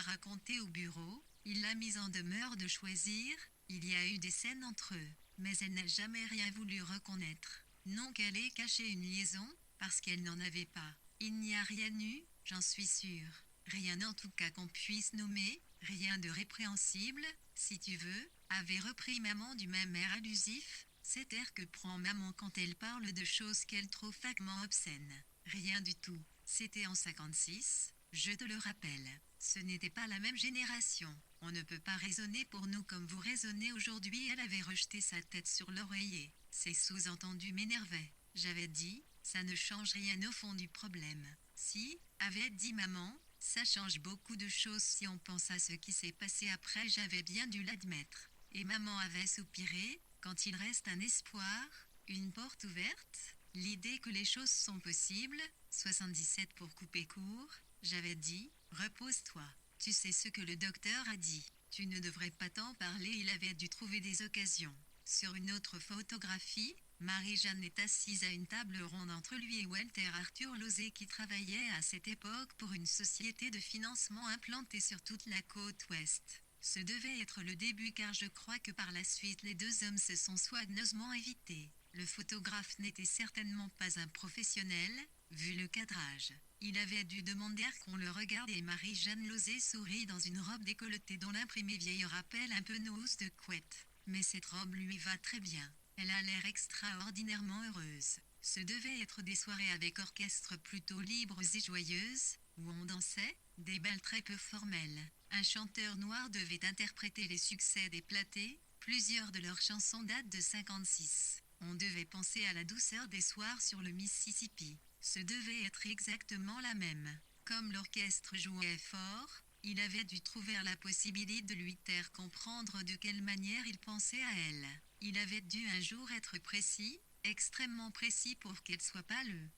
raconté au bureau, il l'a mise en demeure de choisir, il y a eu des scènes entre eux, mais elle n'a jamais rien voulu reconnaître. Non qu'elle ait caché une liaison, parce qu'elle n'en avait pas. Il n'y a rien eu, j'en suis sûre. Rien en tout cas qu'on puisse nommer, rien de répréhensible, si tu veux, avait repris maman du même air allusif, cet air que prend maman quand elle parle de choses qu'elle trouve vaguement obscènes. Rien du tout. C'était en 56, je te le rappelle. Ce n'était pas la même génération. On ne peut pas raisonner pour nous comme vous raisonnez aujourd'hui. Elle avait rejeté sa tête sur l'oreiller. Ces sous-entendus m'énervaient. J'avais dit, ça ne change rien au fond du problème. Si, avait dit maman, ça change beaucoup de choses si on pense à ce qui s'est passé après. J'avais bien dû l'admettre. Et maman avait soupiré, quand il reste un espoir, une porte ouverte, L'idée que les choses sont possibles, 77 pour couper court, j'avais dit, repose-toi. Tu sais ce que le docteur a dit. Tu ne devrais pas t'en parler, il avait dû trouver des occasions. Sur une autre photographie, Marie-Jeanne est assise à une table ronde entre lui et Walter Arthur Lozé qui travaillait à cette époque pour une société de financement implantée sur toute la côte ouest. Ce devait être le début car je crois que par la suite les deux hommes se sont soigneusement évités. Le photographe n'était certainement pas un professionnel, vu le cadrage. Il avait dû demander qu'on le regarde et Marie-Jeanne Lozé sourit dans une robe décolletée dont l'imprimé vieille rappelle un peu nos housses de couette. Mais cette robe lui va très bien. Elle a l'air extraordinairement heureuse. Ce devait être des soirées avec orchestre plutôt libres et joyeuses, où on dansait, des bals très peu formels. Un chanteur noir devait interpréter les succès des Plattés, plusieurs de leurs chansons datent de 56. On devait penser à la douceur des soirs sur le Mississippi. Ce devait être exactement la même. Comme l'orchestre jouait fort, il avait dû trouver la possibilité de lui faire comprendre de quelle manière il pensait à elle. Il avait dû un jour être précis, extrêmement précis pour qu'elle soit pâle.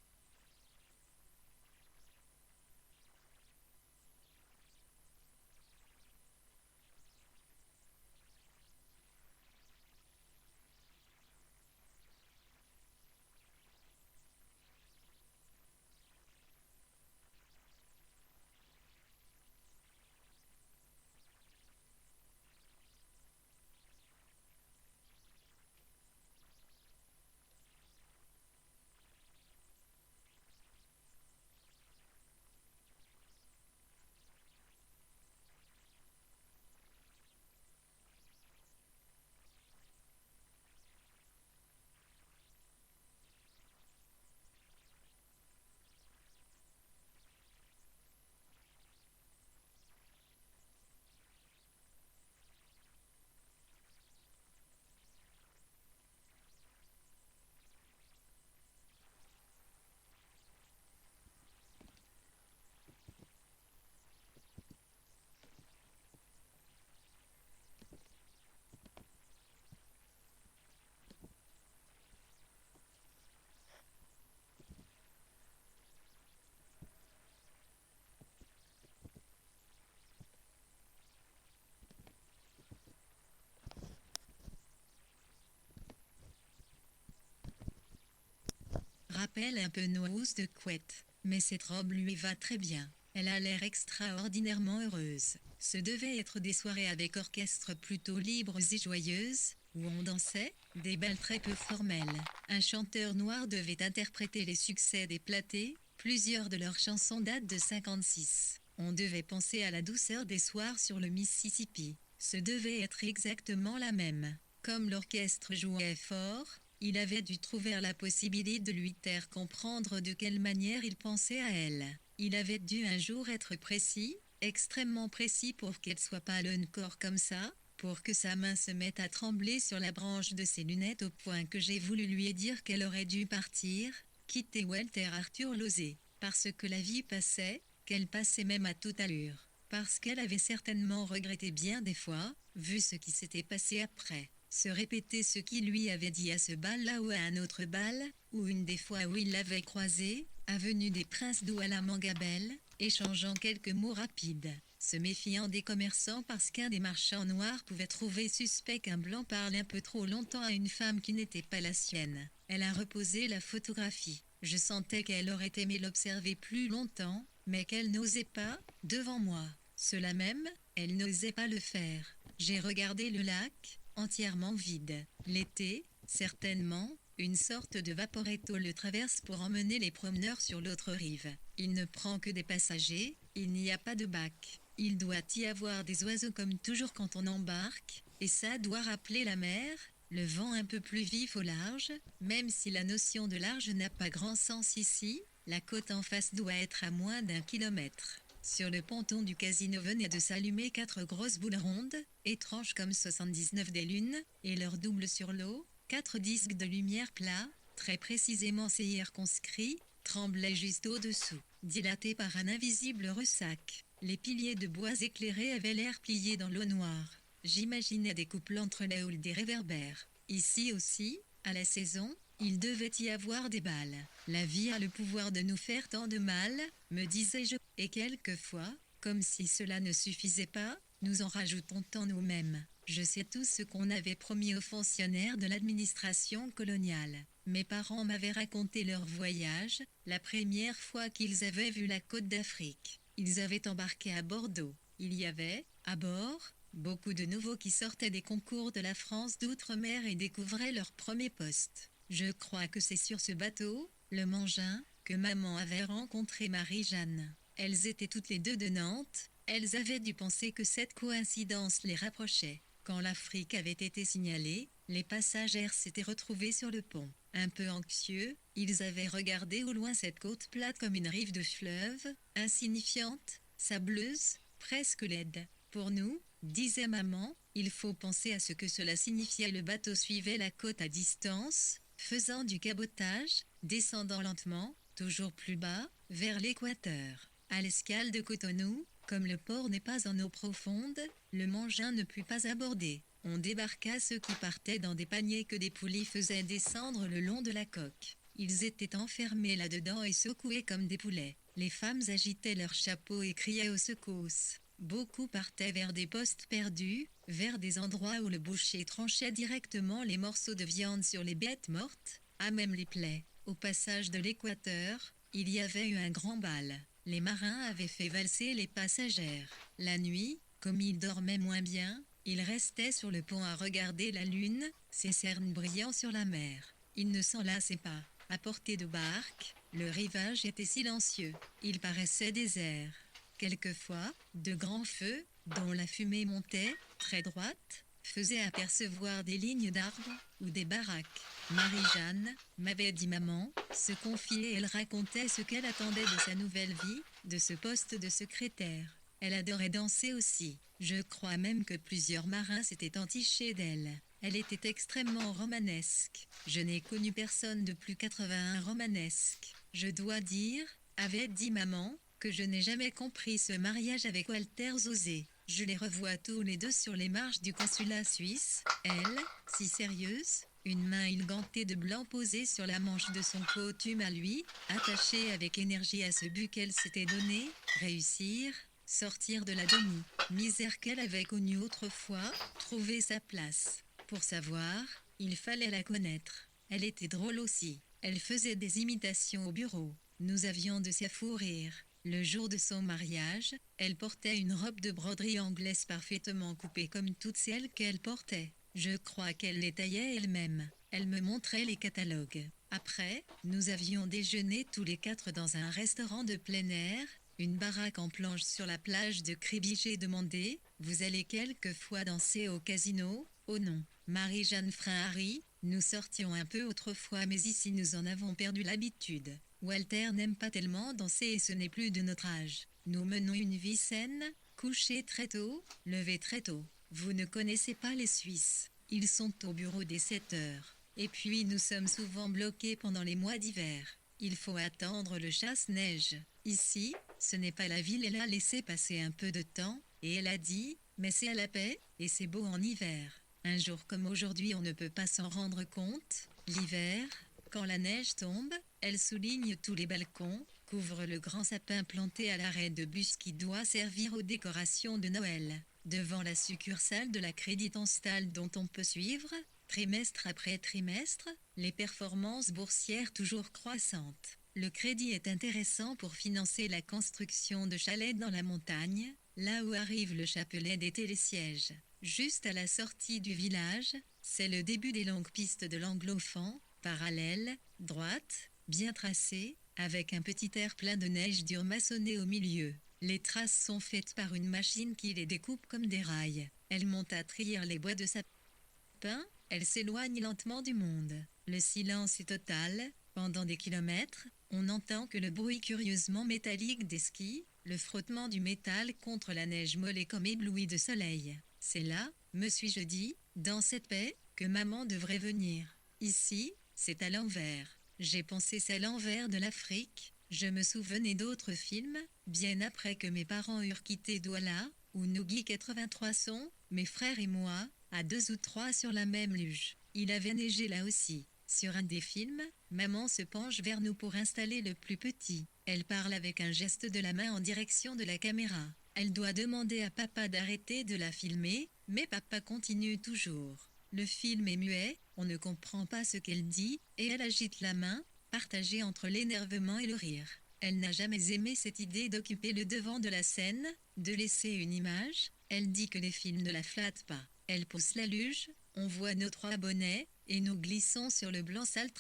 Rappelle un peu nos housses de couette, mais cette robe lui va très bien. Elle a l'air extraordinairement heureuse. Ce devait être des soirées avec orchestre plutôt libres et joyeuses, où on dansait, des bals très peu formels. Un chanteur noir devait interpréter les succès des Plattés, plusieurs de leurs chansons datent de 56. On devait penser à la douceur des soirs sur le Mississippi. Ce devait être exactement la même. Comme l'orchestre jouait fort, il avait dû trouver la possibilité de lui faire comprendre de quelle manière il pensait à elle. Il avait dû un jour être précis, extrêmement précis pour qu'elle soit pas le corps comme ça, pour que sa main se mette à trembler sur la branche de ses lunettes au point que j'ai voulu lui dire qu'elle aurait dû partir, quitter Walter Arthur Lozé, parce que la vie passait, qu'elle passait même à toute allure, parce qu'elle avait certainement regretté bien des fois, vu ce qui s'était passé après. Se répéter ce qu'il lui avait dit à ce bal-là ou à un autre bal, ou une des fois où il l'avait croisé, avenue des Princes d'Ouala Mangabel, échangeant quelques mots rapides, se méfiant des commerçants parce qu'un des marchands noirs pouvait trouver suspect qu'un blanc parle un peu trop longtemps à une femme qui n'était pas la sienne. Elle a reposé la photographie. Je sentais qu'elle aurait aimé l'observer plus longtemps, mais qu'elle n'osait pas, devant moi. Cela même, elle n'osait pas le faire. J'ai regardé le lac, entièrement vide. L'été, certainement, une sorte de vaporetto le traverse pour emmener les promeneurs sur l'autre rive. Il ne prend que des passagers, il n'y a pas de bac. Il doit y avoir des oiseaux comme toujours quand on embarque, et ça doit rappeler la mer, le vent un peu plus vif au large, même si la notion de large n'a pas grand sens ici, la côte en face doit être à moins d'1 kilomètre. Sur le ponton du casino venaient de s'allumer 4 grosses boules rondes, étranges comme 79 des lunes, et leur double sur l'eau, 4 disques de lumière plats, très précisément circonscrits, tremblaient juste au-dessous, dilatés par un invisible ressac. Les piliers de bois éclairés avaient l'air pliés dans l'eau noire. J'imaginais des couples entre les houles des réverbères. Ici aussi, à la saison, Il devait y avoir des balles. La vie a le pouvoir de nous faire tant de mal, me disais-je, et quelquefois, comme si cela ne suffisait pas, nous en rajoutons tant nous-mêmes. Je sais tout ce qu'on avait promis aux fonctionnaires de l'administration coloniale. Mes parents m'avaient raconté leur voyage, la première fois qu'ils avaient vu la côte d'Afrique. Ils avaient embarqué à Bordeaux. Il y avait, à bord, beaucoup de nouveaux qui sortaient des concours de la France d'outre-mer et découvraient leur premier poste. Je crois que c'est sur ce bateau, le Mangin, que maman avait rencontré Marie-Jeanne. Elles étaient toutes les deux de Nantes, elles avaient dû penser que cette coïncidence les rapprochait. Quand l'Afrique avait été signalée, les passagères s'étaient retrouvés sur le pont. Un peu anxieux, ils avaient regardé au loin cette côte plate comme une rive de fleuve, insignifiante, sableuse, presque laide. Pour nous, disait maman, il faut penser à ce que cela signifiait. Le bateau suivait la côte à distance, faisant du cabotage, descendant lentement, toujours plus bas, vers l'équateur. À l'escale de Cotonou, comme le port n'est pas en eau profonde, le Mangin ne put pas aborder. On débarqua ceux qui partaient dans des paniers que des poulies faisaient descendre le long de la coque. Ils étaient enfermés là-dedans et secoués comme des poulets. Les femmes agitaient leurs chapeaux et criaient aux secousses. Beaucoup partaient vers des postes perdus, vers des endroits où le boucher tranchait directement les morceaux de viande sur les bêtes mortes, à même les plaies. Au passage de l'équateur, il y avait eu un grand bal. Les marins avaient fait valser les passagères. La nuit, comme ils dormaient moins bien, ils restaient sur le pont à regarder la lune, ses cernes brillant sur la mer. Ils ne s'en lassaient pas. À portée de barque, le rivage était silencieux. Il paraissait désert. Quelquefois, de grands feux, dont la fumée montait, très droite, faisaient apercevoir des lignes d'arbres ou des baraques. Marie-Jeanne, m'avait dit maman, se confiait et elle racontait ce qu'elle attendait de sa nouvelle vie, de ce poste de secrétaire. Elle adorait danser aussi. Je crois même que plusieurs marins s'étaient entichés d'elle. Elle était extrêmement romanesque. Je n'ai connu personne de plus 81 romanesque. Je dois dire, avait dit maman, que je n'ai jamais compris ce mariage avec Walter Zosé. Je les revois tous les deux sur les marches du consulat suisse, elle, si sérieuse, une main ilgantée de blanc posée sur la manche de son costume à lui, attachée avec énergie à ce but qu'elle s'était donné, réussir, sortir de la demi-misère qu'elle avait connue autrefois, trouver sa place. Pour savoir, il fallait la connaître. Elle était drôle aussi. Elle faisait des imitations au bureau. Nous avions de ces fous rires. Le jour de son mariage, elle portait une robe de broderie anglaise parfaitement coupée comme toutes celles qu'elle portait. Je crois qu'elle les taillait elle-même. Elle me montrait les catalogues. Après, nous avions déjeuné tous les quatre dans un restaurant de plein air, une baraque en planche sur la plage de Kribi. J'ai demandé, vous allez quelquefois danser au casino? Oh non. Marie-Jeanne frein Harry, nous sortions un peu autrefois mais ici nous en avons perdu l'habitude. Walter n'aime pas tellement danser et ce n'est plus de notre âge. Nous menons une vie saine, coucher très tôt, lever très tôt. Vous ne connaissez pas les Suisses. Ils sont au bureau dès 7 heures. Et puis nous sommes souvent bloqués pendant les mois d'hiver. Il faut attendre le chasse-neige. Ici, ce n'est pas la ville. Elle a laissé passer un peu de temps, et elle a dit, mais c'est à la paix, et c'est beau en hiver. Un jour comme aujourd'hui on ne peut pas s'en rendre compte. L'hiver, quand la neige tombe, elle souligne tous les balcons, couvre le grand sapin planté à l'arrêt de bus qui doit servir aux décorations de Noël. Devant la succursale de la Crédit Anstal dont on peut suivre, trimestre après trimestre, les performances boursières toujours croissantes. Le crédit est intéressant pour financer la construction de chalets dans la montagne, là où arrive le chapelet des télésièges. Juste à la sortie du village, c'est le début des longues pistes de l'Anglophant, parallèles, droites, bien tracées, avec un petit air plein de neige dure maçonnée au milieu. Les traces sont faites par une machine qui les découpe comme des rails. Elle monte à trire les bois de sapin, elle s'éloigne lentement du monde. Le silence est total, pendant des kilomètres, on n'entend que le bruit curieusement métallique des skis, le frottement du métal contre la neige molle et comme ébloui de soleil. C'est là, me suis-je dit, dans cette paix, que maman devrait venir. Ici, c'est à l'envers. J'ai pensé c'est à l'envers de l'Afrique. Je me souvenais d'autres films, bien après que mes parents eurent quitté Douala, où nous Guy 83 sont, mes frères et moi, à 2 ou 3 sur la même luge. Il avait neigé là aussi. Sur un des films, maman se penche vers nous pour installer le plus petit. Elle parle avec un geste de la main en direction de la caméra. Elle doit demander à papa d'arrêter de la filmer, mais papa continue toujours. Le film est muet, on ne comprend pas ce qu'elle dit, et elle agite la main, partagée entre l'énervement et le rire. Elle n'a jamais aimé cette idée d'occuper le devant de la scène, de laisser une image. Elle dit que les films ne la flattent pas. Elle pousse la luge, on voit nos 3 bonnets, et nous glissons sur le blanc sale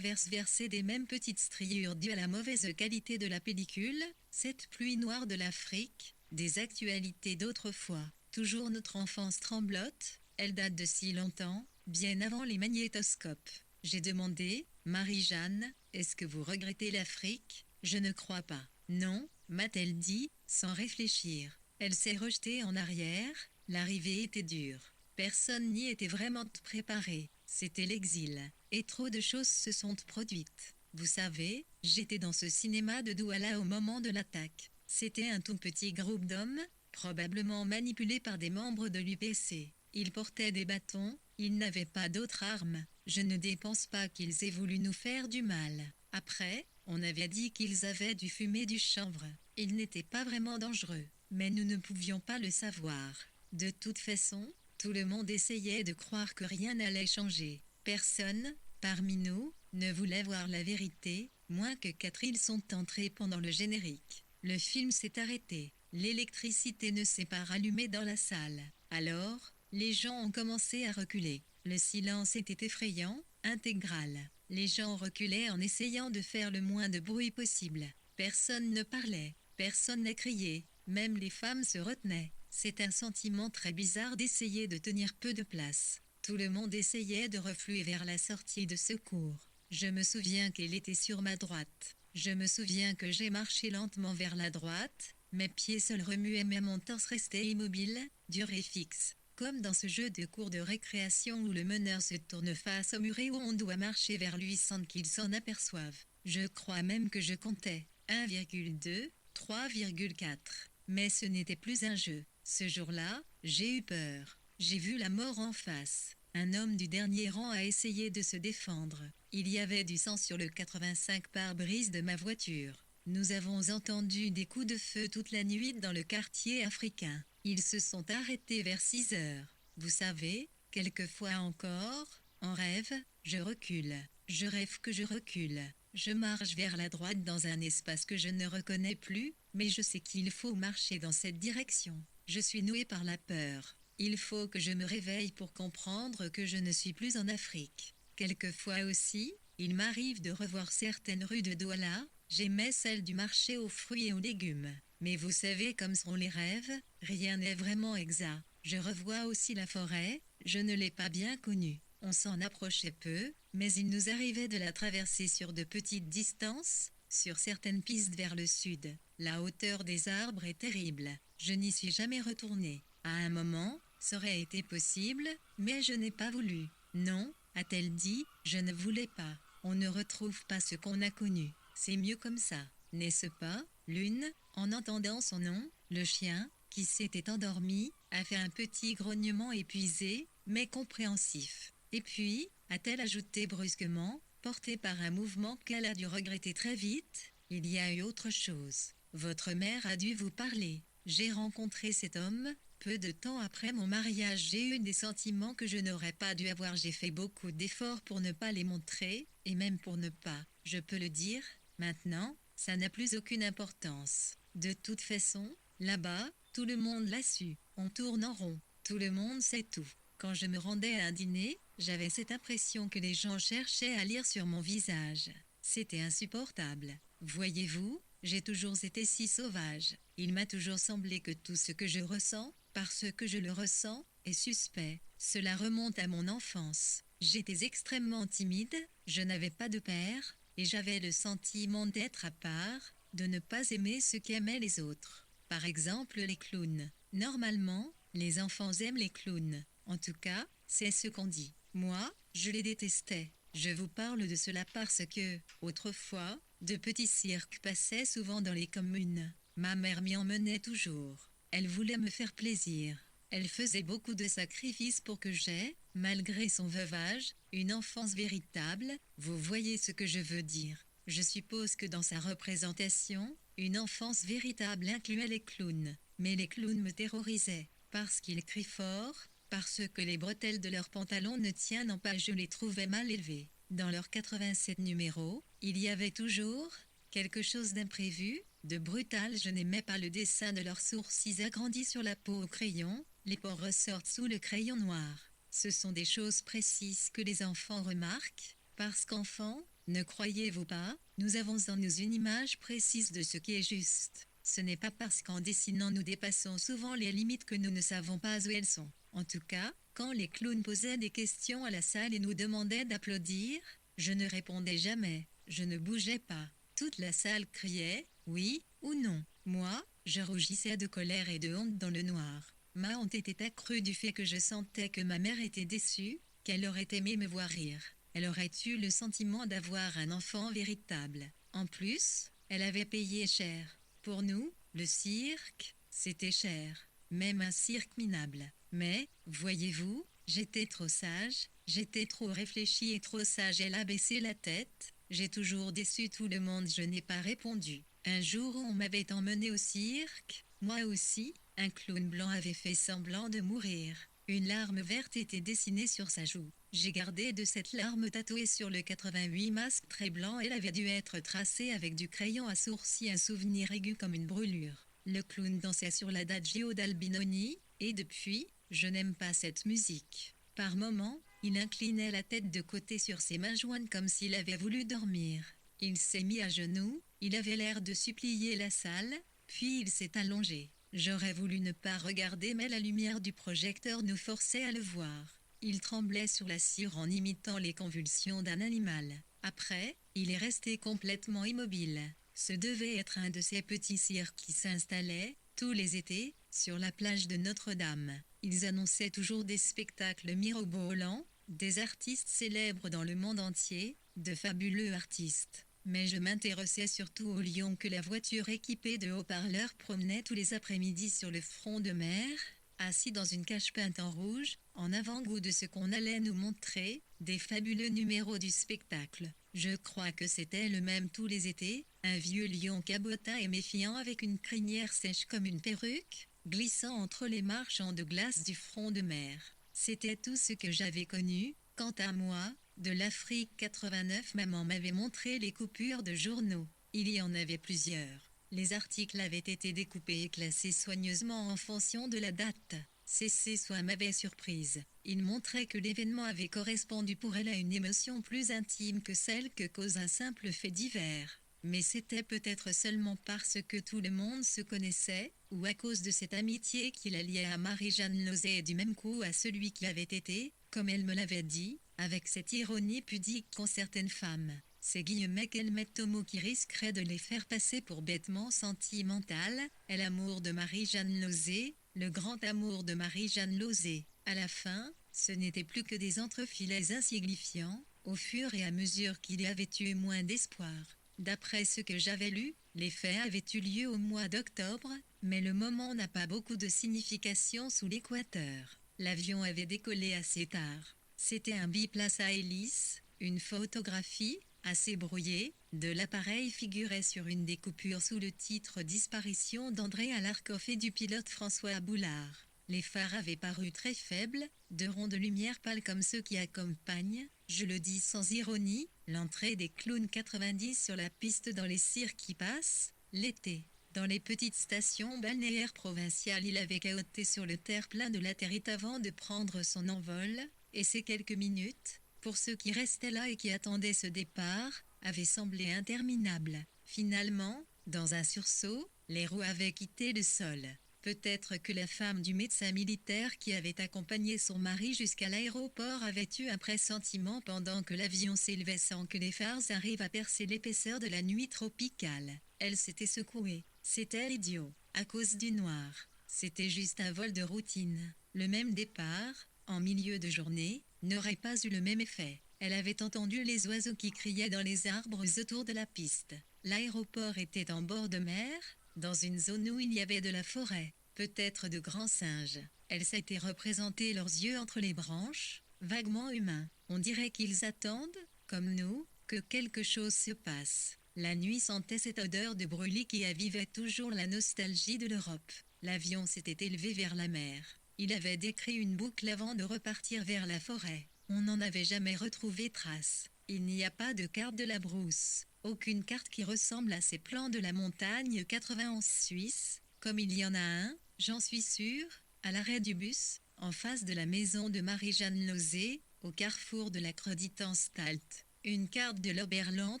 versé des mêmes petites striures dues à la mauvaise qualité de la pellicule, cette pluie noire de l'Afrique, des actualités d'autrefois. Toujours notre enfance tremblote, elle date de si longtemps, bien avant les magnétoscopes. J'ai demandé, Marie-Jeanne, est-ce que vous regrettez l'Afrique? Je ne crois pas. Non, m'a-t-elle dit, sans réfléchir. Elle s'est rejetée en arrière, l'arrivée était dure. Personne n'y était vraiment préparé. C'était l'exil. Et trop de choses se sont produites. Vous savez, j'étais dans ce cinéma de Douala au moment de l'attaque. C'était un tout petit groupe d'hommes, probablement manipulés par des membres de l'UPC. Ils portaient des bâtons, ils n'avaient pas d'autres armes. Je ne dépense pas qu'ils aient voulu nous faire du mal. Après, on avait dit qu'ils avaient dû fumer du chanvre. Ils n'étaient pas vraiment dangereux, mais nous ne pouvions pas le savoir. De toute façon, tout le monde essayait de croire que rien n'allait changer. Personne, parmi nous, ne voulait voir la vérité, moins que 4 ils sont entrés pendant le générique. Le film s'est arrêté. L'électricité ne s'est pas rallumée dans la salle. Alors, les gens ont commencé à reculer. Le silence était effrayant, intégral. Les gens reculaient en essayant de faire le moins de bruit possible. Personne ne parlait, personne ne criait, même les femmes se retenaient. C'est un sentiment très bizarre d'essayer de tenir peu de place. Tout le monde essayait de refluer vers la sortie de secours. Je me souviens qu'elle était sur ma droite. Je me souviens que j'ai marché lentement vers la droite, mes pieds seuls remuaient mais mon torse restait immobile, dur et fixe. Comme dans ce jeu de cours de récréation où le meneur se tourne face au mur et où on doit marcher vers lui sans qu'il s'en aperçoive. Je crois même que je comptais 1,2, 3,4. Mais ce n'était plus un jeu. Ce jour-là, j'ai eu peur. J'ai vu la mort en face. Un homme du dernier rang a essayé de se défendre. Il y avait du sang sur le 85 pare-brise de ma voiture. Nous avons entendu des coups de feu toute la nuit dans le quartier africain. Ils se sont arrêtés vers 6 heures. Vous savez, quelquefois encore, en rêve, je recule. Je rêve que je recule. Je marche vers la droite dans un espace que je ne reconnais plus, mais je sais qu'il faut marcher dans cette direction. Je suis noué par la peur. Il faut que je me réveille pour comprendre que je ne suis plus en Afrique. Quelquefois aussi, il m'arrive de revoir certaines rues de Douala. J'aimais celle du marché aux fruits et aux légumes. Mais vous savez comme sont les rêves, rien n'est vraiment exact. Je revois aussi la forêt, je ne l'ai pas bien connue. On s'en approchait peu, mais il nous arrivait de la traverser sur de petites distances, sur certaines pistes vers le sud. La hauteur des arbres est terrible. Je n'y suis jamais retournée. À un moment, ça aurait été possible, mais je n'ai pas voulu. Non, a-t-elle dit, je ne voulais pas. On ne retrouve pas ce qu'on a connu. C'est mieux comme ça, n'est-ce pas? L'une, en entendant son nom, le chien, qui s'était endormi, a fait un petit grognement épuisé, mais compréhensif. Et puis, a-t-elle ajouté brusquement, portée par un mouvement qu'elle a dû regretter très vite, il y a eu autre chose. Votre mère a dû vous parler. J'ai rencontré cet homme, peu de temps après mon mariage. J'ai eu des sentiments que je n'aurais pas dû avoir. J'ai fait beaucoup d'efforts pour ne pas les montrer, et même pour ne pas, je peux le dire, maintenant, ça n'a plus aucune importance. De toute façon, là-bas, tout le monde l'a su. On tourne en rond. Tout le monde sait tout. Quand je me rendais à un dîner, j'avais cette impression que les gens cherchaient à lire sur mon visage. C'était insupportable. Voyez-vous, j'ai toujours été si sauvage. Il m'a toujours semblé que tout ce que je ressens, parce que je le ressens, est suspect. Cela remonte à mon enfance. J'étais extrêmement timide, je n'avais pas de père, et j'avais le sentiment d'être à part, de ne pas aimer ce qu'aimaient les autres. Par exemple les clowns. Normalement, les enfants aiment les clowns. En tout cas, c'est ce qu'on dit. Moi, je les détestais. Je vous parle de cela parce que, autrefois, de petits cirques passaient souvent dans les communes. Ma mère m'y emmenait toujours. Elle voulait me faire plaisir. Elle faisait beaucoup de sacrifices pour que j'aie, Malgré son veuvage, une enfance véritable, vous voyez ce que je veux dire. Je suppose que dans sa représentation, une enfance véritable incluait les clowns. Mais les clowns me terrorisaient, parce qu'ils crient fort, parce que les bretelles de leurs pantalons ne tiennent pas, je les trouvais mal élevés. Dans leurs 87 numéros, il y avait toujours quelque chose d'imprévu, de brutal. Je n'aimais pas le dessin de leurs sourcils agrandis sur la peau au crayon, les pores ressortent sous le crayon noir. Ce sont des choses précises que les enfants remarquent, parce qu'enfants, ne croyez-vous pas, nous avons en nous une image précise de ce qui est juste. Ce n'est pas parce qu'en dessinant nous dépassons souvent les limites que nous ne savons pas où elles sont. En tout cas, quand les clowns posaient des questions à la salle et nous demandaient d'applaudir, je ne répondais jamais, je ne bougeais pas. Toute la salle criait, oui ou non. Moi, je rougissais de colère et de honte dans le noir. Ma honte était accrue du fait que je sentais que ma mère était déçue, qu'elle aurait aimé me voir rire. Elle aurait eu le sentiment d'avoir un enfant véritable. En plus, elle avait payé cher. Pour nous, le cirque, c'était cher. Même un cirque minable. Mais, voyez-vous, j'étais trop sage, j'étais trop réfléchie et trop sage. Elle a baissé la tête. J'ai toujours déçu tout le monde, je n'ai pas répondu. Un jour on m'avait emmené au cirque, moi aussi, un clown blanc avait fait semblant de mourir. Une larme verte était dessinée sur sa joue. J'ai gardé de cette larme tatouée sur le 88 masque très blanc. Elle avait dû être tracée avec du crayon à sourcils, un souvenir aigu comme une brûlure. Le clown dansait sur l'adagio d'Albinoni, et depuis, je n'aime pas cette musique. Par moments, il inclinait la tête de côté sur ses mains jointes comme s'il avait voulu dormir. Il s'est mis à genoux, il avait l'air de supplier la salle, puis il s'est allongé. J'aurais voulu ne pas regarder mais la lumière du projecteur nous forçait à le voir. Il tremblait sur la cire en imitant les convulsions d'un animal. Après, il est resté complètement immobile. Ce devait être un de ces petits cirques qui s'installaient, tous les étés, sur la plage de Notre-Dame. Ils annonçaient toujours des spectacles mirobolants, des artistes célèbres dans le monde entier, de fabuleux artistes. Mais je m'intéressais surtout au lion que la voiture équipée de haut-parleurs promenait tous les après-midi sur le front de mer, assis dans une cage peinte en rouge, en avant-goût de ce qu'on allait nous montrer, des fabuleux numéros du spectacle. Je crois que c'était le même tous les étés, un vieux lion cabotin et méfiant avec une crinière sèche comme une perruque, glissant entre les marchands de glace du front de mer. C'était tout ce que j'avais connu. Quant à moi, de l'Afrique 89, maman m'avait montré les coupures de journaux. Il y en avait plusieurs. Les articles avaient été découpés et classés soigneusement en fonction de la date. CC soit m'avait surprise. Il montrait que l'événement avait correspondu pour elle à une émotion plus intime que celle que cause un simple fait divers. Mais c'était peut-être seulement parce que tout le monde se connaissait, ou à cause de cette amitié qui la liait à Marie-Jeanne Lauzet et du même coup à celui qui avait été, comme elle me l'avait dit, avec cette ironie pudique qu'ont certaines femmes. Ces guillemets qu'elles mettent au mot qui risqueraient de les faire passer pour bêtement sentimentales, est l'amour de Marie-Jeanne Lauzet, le grand amour de Marie-Jeanne Lauzet. À la fin, ce n'était plus que des entrefilets insignifiants, au fur et à mesure qu'il y avait eu moins d'espoir. D'après ce que j'avais lu, les faits avaient eu lieu au mois d'octobre, mais le moment n'a pas beaucoup de signification sous l'équateur. L'avion avait décollé assez tard. C'était un biplace à hélice, une photographie, assez brouillée, de l'appareil figurait sur une des coupures sous le titre Disparition d'André Alarkoff et du pilote François Boulard. Les phares avaient paru très faibles, de ronds de lumière pâles comme ceux qui accompagnent, je le dis sans ironie, l'entrée des clowns 90 sur la piste dans les cirques qui passent, l'été. Dans les petites stations balnéaires provinciales, il avait cahoté sur le terre-plein de latérite avant de prendre son envol, et ces quelques minutes, pour ceux qui restaient là et qui attendaient ce départ, avaient semblé interminables. Finalement, dans un sursaut, les roues avaient quitté le sol. Peut-être que la femme du médecin militaire qui avait accompagné son mari jusqu'à l'aéroport avait eu un pressentiment pendant que l'avion s'élevait sans que les phares arrivent à percer l'épaisseur de la nuit tropicale. Elle s'était secouée. C'était idiot, à cause du noir. C'était juste un vol de routine. Le même départ, en milieu de journée, n'aurait pas eu le même effet. Elle avait entendu les oiseaux qui criaient dans les arbres autour de la piste. L'aéroport était en bord de mer, dans une zone où il y avait de la forêt, peut-être de grands singes. Elle s'était représentée leurs yeux entre les branches, vaguement humains. On dirait qu'ils attendent, comme nous, que quelque chose se passe. La nuit sentait cette odeur de brûlis qui avivait toujours la nostalgie de l'Europe. L'avion s'était élevé vers la mer. Il avait décrit une boucle avant de repartir vers la forêt. On n'en avait jamais retrouvé trace. Il n'y a pas de carte de la brousse. Aucune carte qui ressemble à ces plans de la montagne 91 suisse, comme il y en a un, j'en suis sûr, à l'arrêt du bus, en face de la maison de Marie-Jeanne Lozé, au carrefour de la Creditanstalt. Une carte de l'Oberland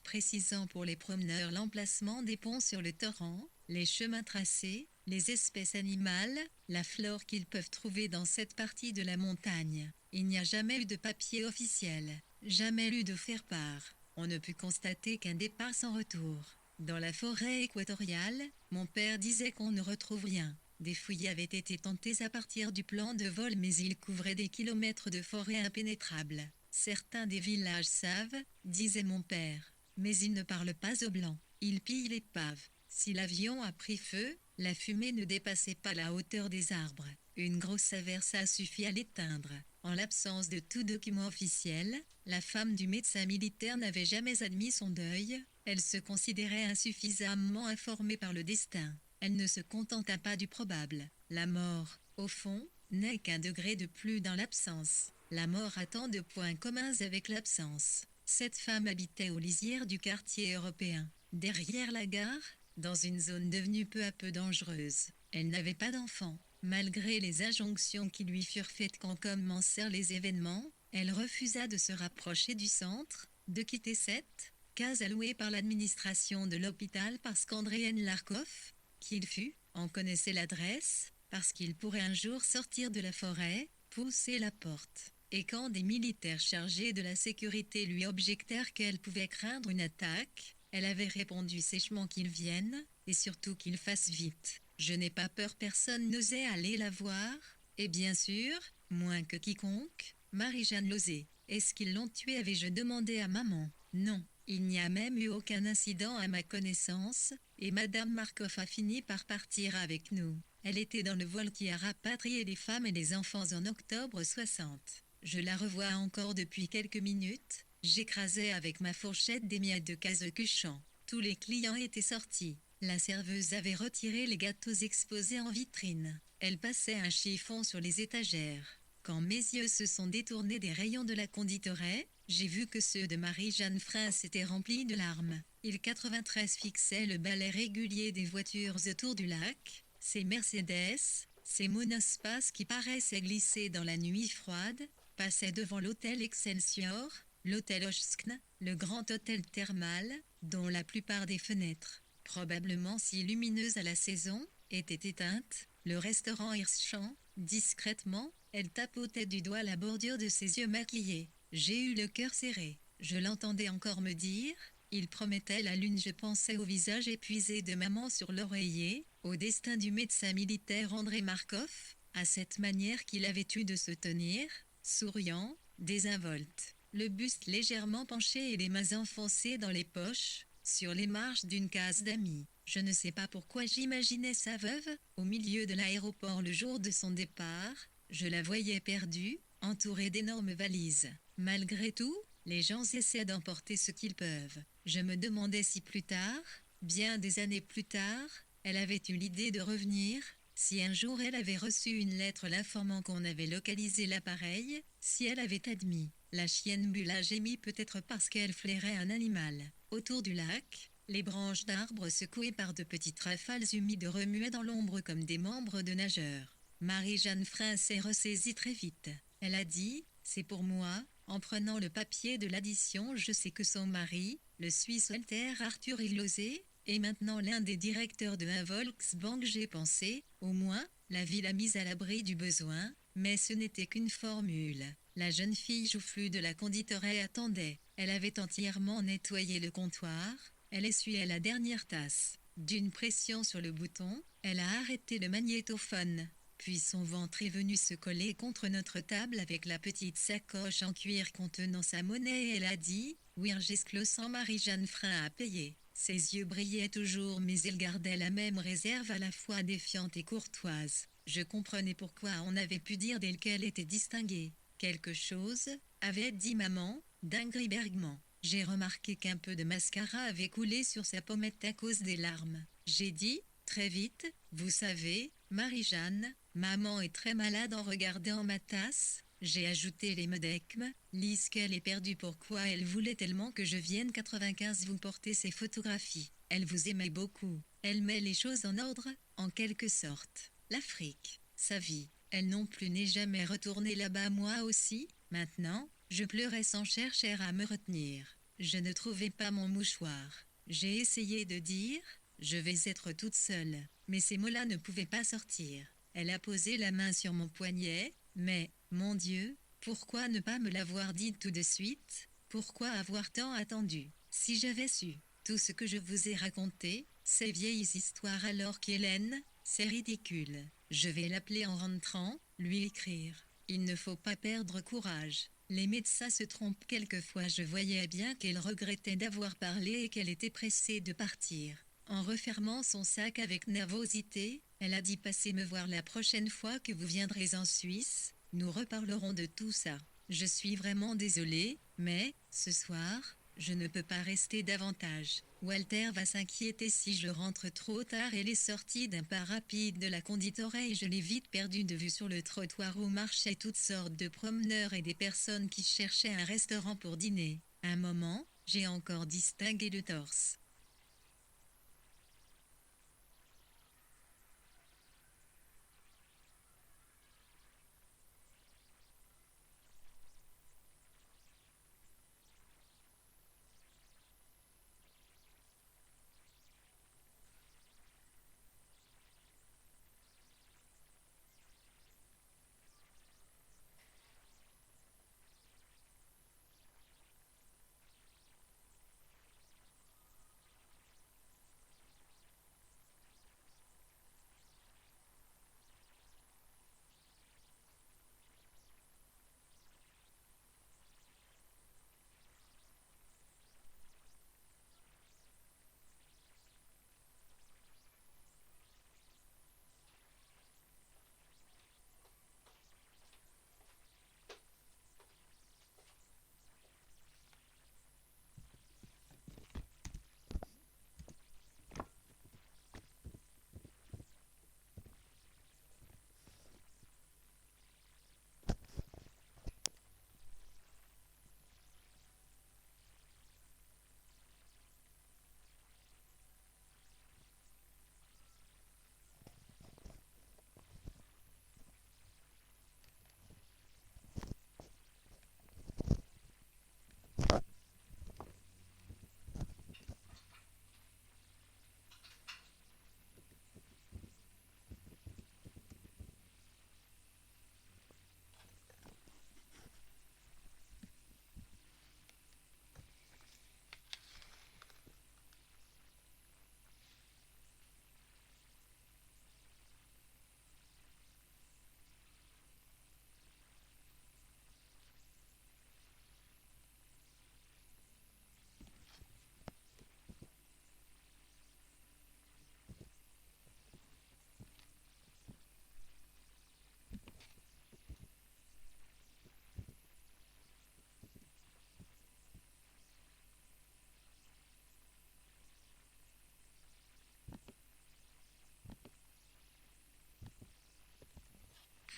précisant pour les promeneurs l'emplacement des ponts sur le torrent, les chemins tracés, les espèces animales, la flore qu'ils peuvent trouver dans cette partie de la montagne. Il n'y a jamais eu de papier officiel, jamais eu de faire-part. On ne put constater qu'un départ sans retour. Dans la forêt équatoriale, mon père disait qu'on ne retrouve rien. Des fouilles avaient été tentées à partir du plan de vol, mais ils couvraient des kilomètres de forêt impénétrable. Certains des villages savent, disait mon père, mais ils ne parlent pas aux blancs. Ils pillent l'épave. Si l'avion a pris feu, la fumée ne dépassait pas la hauteur des arbres. Une grosse averse a suffi à l'éteindre. En l'absence de tout document officiel, la femme du médecin militaire n'avait jamais admis son deuil. Elle se considérait insuffisamment informée par le destin. Elle ne se contenta pas du probable. La mort, au fond, n'est qu'un degré de plus dans l'absence. La mort a tant de points communs avec l'absence. Cette femme habitait aux lisières du quartier européen, derrière la gare, dans une zone devenue peu à peu dangereuse. Elle n'avait pas d'enfant. Malgré les injonctions qui lui furent faites quand commencèrent les événements, elle refusa de se rapprocher du centre, de quitter cette case allouée par l'administration de l'hôpital parce qu'Andréen Larkov, qui il fut, en connaissait l'adresse, parce qu'il pourrait un jour sortir de la forêt, pousser la porte. Et quand des militaires chargés de la sécurité lui objectèrent qu'elle pouvait craindre une attaque, elle avait répondu sèchement qu'il vienne, et surtout qu'il fasse vite. Je n'ai pas peur, personne n'osait aller la voir, et bien sûr, moins que quiconque, Marie-Jeanne Lozé. Est-ce qu'ils l'ont tuée, avais-je demandé à maman. Non, il n'y a même eu aucun incident à ma connaissance, et Madame Markov a fini par partir avec nous. Elle était dans le vol qui a rapatrié les femmes et les enfants en octobre 60. Je la revois encore depuis quelques minutes. J'écrasais avec ma fourchette des miettes de casse-cuchon. Tous les clients étaient sortis. La serveuse avait retiré les gâteaux exposés en vitrine. Elle passait un chiffon sur les étagères. Quand mes yeux se sont détournés des rayons de la conditorie, j'ai vu que ceux de Marie-Jeanne Frein s'étaient remplis de larmes. Il 93 fixait le balai régulier des voitures autour du lac, ces Mercedes, ces monospaces qui paraissaient glisser dans la nuit froide, passaient devant l'hôtel Excelsior, l'hôtel Oskn, le grand hôtel thermal, dont la plupart des fenêtres, probablement si lumineuses à la saison, étaient éteintes, le restaurant Hirschchamp, discrètement, elle tapotait du doigt la bordure de ses yeux maquillés. J'ai eu le cœur serré. Je l'entendais encore me dire, il promettait la lune. Je pensais au visage épuisé de maman sur l'oreiller, au destin du médecin militaire André Markov, à cette manière qu'il avait eu de se tenir, souriant, désinvolte, le buste légèrement penché et les mains enfoncées dans les poches, sur les marches d'une case d'amis. Je ne sais pas pourquoi j'imaginais sa veuve, au milieu de l'aéroport le jour de son départ. Je la voyais perdue, entourée d'énormes valises. Malgré tout, les gens essaient d'emporter ce qu'ils peuvent. Je me demandais si plus tard, bien des années plus tard, elle avait eu l'idée de revenir, si un jour elle avait reçu une lettre l'informant qu'on avait localisé l'appareil, si elle avait admis. La chienne Bula gémit peut-être parce qu'elle flairait un animal. Autour du lac, les branches d'arbres secouées par de petites rafales humides remuaient dans l'ombre comme des membres de nageurs. Marie-Jeanne Frein s'est ressaisie très vite. Elle a dit, c'est pour moi, en prenant le papier de l'addition. Je sais que son mari, le Suisse Walter Arthur Lozé, est maintenant l'un des directeurs de un Volksbank. J'ai pensé, au moins, la vie l'a mise à l'abri du besoin, mais ce n'était qu'une formule. La jeune fille joufflue de la conditorie attendait. Elle avait entièrement nettoyé le comptoir, elle essuyait la dernière tasse. D'une pression sur le bouton, elle a arrêté le magnétophone. Puis son ventre est venu se coller contre notre table avec la petite sacoche en cuir contenant sa monnaie et elle a dit « Oui, j'exclosant Marie-Jeanne Frein à payer ». Ses yeux brillaient toujours mais elle gardait la même réserve à la fois défiante et courtoise. Je comprenais pourquoi on avait pu dire d'elle qu'elle était distinguée. Quelque chose, avait dit maman, d'Ingrid Bergman. J'ai remarqué qu'un peu de mascara avait coulé sur sa pommette à cause des larmes. J'ai dit, très vite, vous savez, Marie-Jeanne, maman est très malade en regardant ma tasse. J'ai ajouté les modècmes, lise qu'elle est perdue pourquoi elle voulait tellement que je vienne 95 vous porter ses photographies. Elle vous aimait beaucoup. Elle met les choses en ordre, en quelque sorte. L'Afrique, sa vie. Elle non plus n'est jamais retournée là-bas moi aussi. Maintenant, je pleurais sans chercher à me retenir. Je ne trouvais pas mon mouchoir. J'ai essayé de dire, je vais être toute seule. Mais ces mots-là ne pouvaient pas sortir. Elle a posé la main sur mon poignet, mais, mon Dieu, pourquoi ne pas me l'avoir dit tout de suite? Pourquoi avoir tant attendu? Si j'avais su tout ce que je vous ai raconté, ces vieilles histoires alors qu'Hélène, c'est ridicule. Je vais l'appeler en rentrant, lui écrire. Il ne faut pas perdre courage. Les médecins se trompent quelquefois. Je voyais bien qu'elle regrettait d'avoir parlé et qu'elle était pressée de partir. En refermant son sac avec nervosité, elle a dit passez me voir la prochaine fois que vous viendrez en Suisse, nous reparlerons de tout ça. Je suis vraiment désolée, mais, ce soir, je ne peux pas rester davantage. Walter va s'inquiéter si je rentre trop tard. Elle est sortie d'un pas rapide de la conditorée et je l'ai vite perdue de vue sur le trottoir où marchaient toutes sortes de promeneurs et des personnes qui cherchaient un restaurant pour dîner. Un moment, j'ai encore distingué le torse.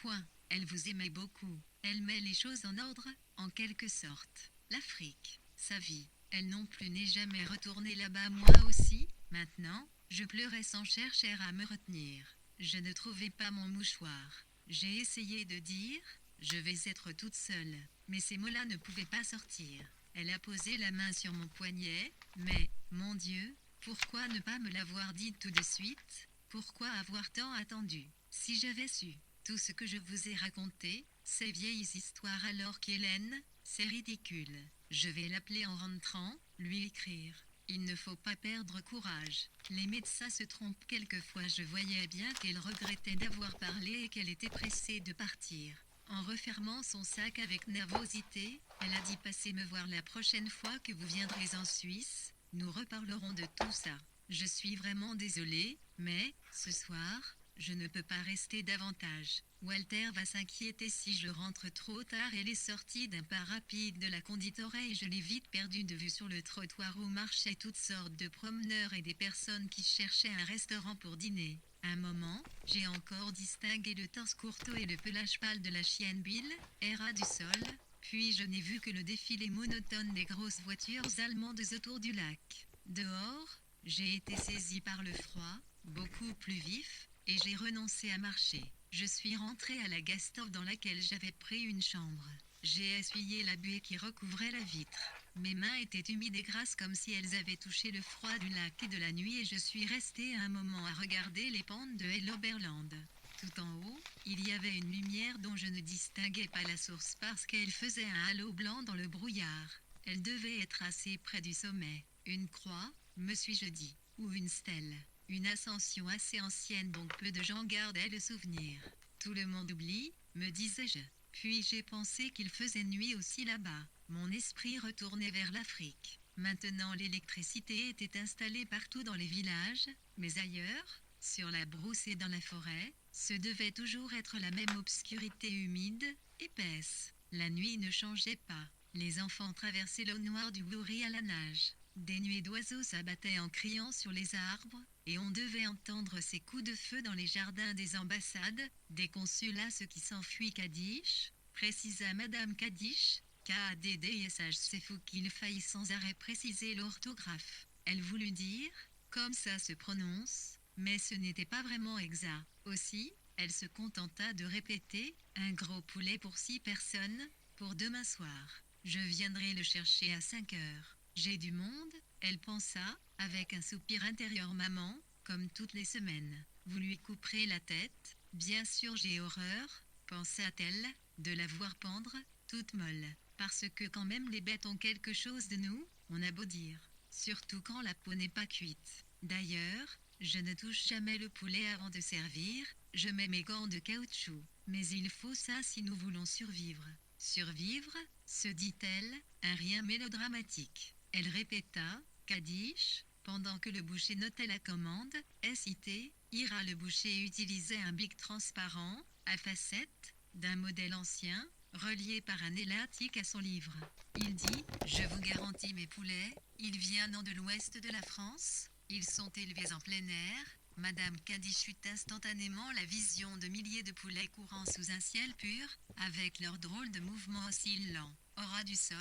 Point. Elle vous aimait beaucoup. Elle met les choses en ordre, en quelque sorte. L'Afrique, sa vie. Elle non plus n'est jamais retournée là-bas moi aussi. Maintenant, je pleurais sans chercher à me retenir. Je ne trouvais pas mon mouchoir. J'ai essayé de dire, je vais être toute seule. Mais ces mots-là ne pouvaient pas sortir. Elle a posé la main sur mon poignet, mais, mon Dieu, pourquoi ne pas me l'avoir dit tout de suite? Pourquoi avoir tant attendu? Si j'avais su tout ce que je vous ai raconté, ces vieilles histoires alors qu'Hélène, c'est ridicule. Je vais l'appeler en rentrant, lui écrire. Il ne faut pas perdre courage. Les médecins se trompent quelquefois. Je voyais bien qu'elle regrettait d'avoir parlé et qu'elle était pressée de partir. En refermant son sac avec nervosité, elle a dit passez me voir la prochaine fois que vous viendrez en Suisse, nous reparlerons de tout ça. Je suis vraiment désolée, mais, ce soir, Je ne peux pas rester davantage. Walter va s'inquiéter si je rentre trop tard. Elle est sortie d'un pas rapide de la conditorée et je l'ai vite perdue de vue sur le trottoir où marchaient toutes sortes de promeneurs et des personnes qui cherchaient un restaurant pour dîner. Un moment, j'ai encore distingué le torse courteau et le pelage pâle de la chienne Bill, erra du sol, puis je n'ai vu que le défilé monotone des grosses voitures allemandes autour du lac. Dehors, j'ai été saisie par le froid, beaucoup plus vif, et j'ai renoncé à marcher. Je suis rentrée à la Gastov dans laquelle j'avais pris une chambre. J'ai essuyé la buée qui recouvrait la vitre. Mes mains étaient humides et grasses comme si elles avaient touché le froid du lac et de la nuit et je suis restée un moment à regarder les pentes de Helloberland. Tout en haut, il y avait une lumière dont je ne distinguais pas la source parce qu'elle faisait un halo blanc dans le brouillard. Elle devait être assez près du sommet. Une croix, me suis-je dit, ou une stèle. Une ascension assez ancienne dont peu de gens gardaient le souvenir. Tout le monde oublie, me disais-je. Puis j'ai pensé qu'il faisait nuit aussi là-bas. Mon esprit retournait vers l'Afrique. Maintenant l'électricité était installée partout dans les villages, mais ailleurs, sur la brousse et dans la forêt, ce devait toujours être la même obscurité humide, épaisse. La nuit ne changeait pas. Les enfants traversaient l'eau noire du Wouri à la nage. Des nuées d'oiseaux s'abattaient en criant sur les arbres, et on devait entendre ces coups de feu dans les jardins des ambassades, des consulats. Ce qui s'enfuit Kadish, précisa Madame Kadish, K-A-D-D-S-H. C'est fou qu'il faille sans arrêt préciser l'orthographe. Elle voulut dire, comme ça se prononce, mais ce n'était pas vraiment exact. Aussi, elle se contenta de répéter, un gros poulet pour 6 personnes, pour demain soir. Je viendrai le chercher à 5 heures. J'ai du monde, elle pensa, avec un soupir intérieur. Maman, comme toutes les semaines, vous lui couperez la tête. Bien sûr j'ai horreur, pensa-t-elle, de la voir pendre, toute molle. Parce que quand même les bêtes ont quelque chose de nous, on a beau dire. Surtout quand la peau n'est pas cuite. D'ailleurs, je ne touche jamais le poulet avant de servir, je mets mes gants de caoutchouc. Mais il faut ça si nous voulons survivre. Survivre, se dit-elle, un rien mélodramatique. Elle répéta, Kadish, pendant que le boucher notait la commande, SIT, Ira. Le boucher utilisait un bic transparent, à facettes, d'un modèle ancien, relié par un élastique à son livre. Il dit, je vous garantis mes poulets, ils viennent de l'ouest de la France, ils sont élevés en plein air. Madame Kadish eut instantanément la vision de milliers de poulets courant sous un ciel pur, avec leurs drôles de mouvements oscillants, au ras du sol,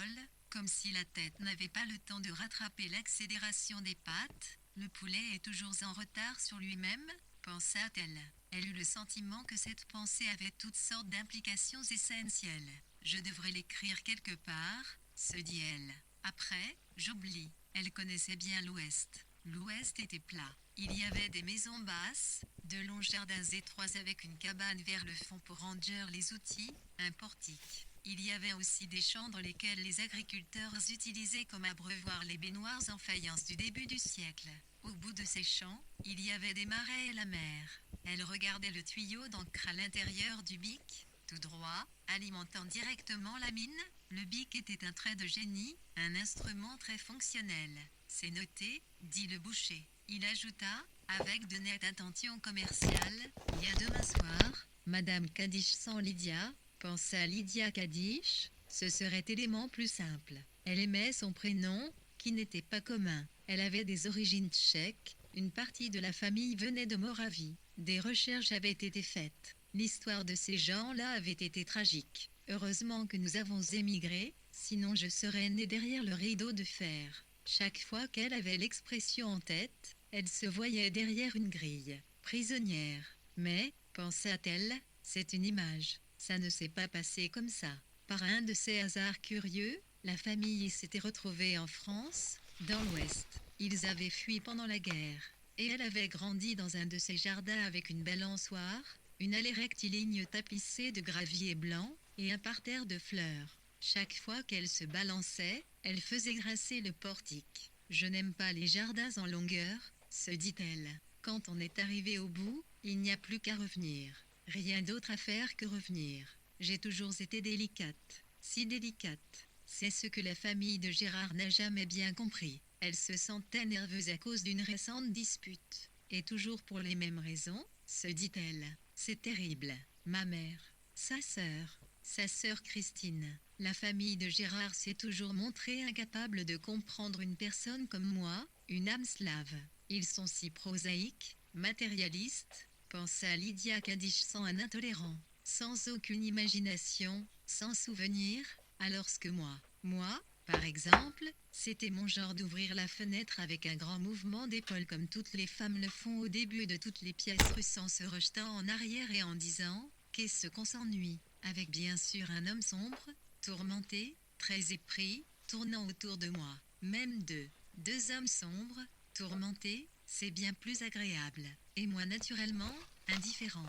comme si la tête n'avait pas le temps de rattraper l'accélération des pattes. Le poulet est toujours en retard sur lui-même, pensa-t-elle. Elle eut le sentiment que cette pensée avait toutes sortes d'implications essentielles. Je devrais l'écrire quelque part, se dit-elle. Après, j'oublie. Elle connaissait bien l'Ouest. L'Ouest était plat. Il y avait des maisons basses, de longs jardins étroits avec une cabane vers le fond pour ranger les outils, un portique. Il y avait aussi des champs dans lesquels les agriculteurs utilisaient comme abreuvoir les baignoires en faïence du début du siècle. Au bout de ces champs, il y avait des marais et la mer. Elle regardait le tuyau d'encre à l'intérieur du bic, tout droit, alimentant directement la mine. Le bic était un trait de génie, un instrument très fonctionnel. C'est noté, dit le boucher. Il ajouta, avec de nettes intentions commerciales, il y a demain soir, Madame Kadish sans Lydia, pensa Lydia Kadish, ce serait élément plus simple. Elle aimait son prénom, qui n'était pas commun. Elle avait des origines tchèques, une partie de la famille venait de Moravie. Des recherches avaient été faites. L'histoire de ces gens-là avait été tragique. Heureusement que nous avons émigré, sinon je serais née derrière le rideau de fer. Chaque fois qu'elle avait l'expression en tête, elle se voyait derrière une grille, prisonnière. Mais, pensa-t-elle, c'est une image. Ça ne s'est pas passé comme ça. Par un de ces hasards curieux, la famille s'était retrouvée en France, dans l'Ouest. Ils avaient fui pendant la guerre. Et elle avait grandi dans un de ces jardins avec une balançoire, une allée rectiligne tapissée de gravier blanc, et un parterre de fleurs. Chaque fois qu'elle se balançait, elle faisait grincer le portique. Je n'aime pas les jardins en longueur, se dit-elle. Quand on est arrivé au bout, il n'y a plus qu'à revenir. Rien d'autre à faire que revenir. J'ai toujours été délicate. Si délicate. C'est ce que la famille de Gérard n'a jamais bien compris. Elle se sentait nerveuse à cause d'une récente dispute. Et toujours pour les mêmes raisons, se dit-elle. C'est terrible. Ma mère, sa sœur Christine. La famille de Gérard s'est toujours montrée incapable de comprendre une personne comme moi, une âme slave. Ils sont si prosaïques, matérialistes, pensa Lydia Kadish sans un intolérant, sans aucune imagination, sans souvenir, alors que moi, par exemple, c'était mon genre d'ouvrir la fenêtre avec un grand mouvement d'épaule comme toutes les femmes le font au début de toutes les pièces russes en se rejetant en arrière et en disant « Qu'est-ce qu'on s'ennuie ?» avec bien sûr un homme sombre, tourmenté, très épris, tournant autour de moi. Même deux hommes sombres, tourmentés, c'est bien plus agréable. Et moi naturellement, indifférente.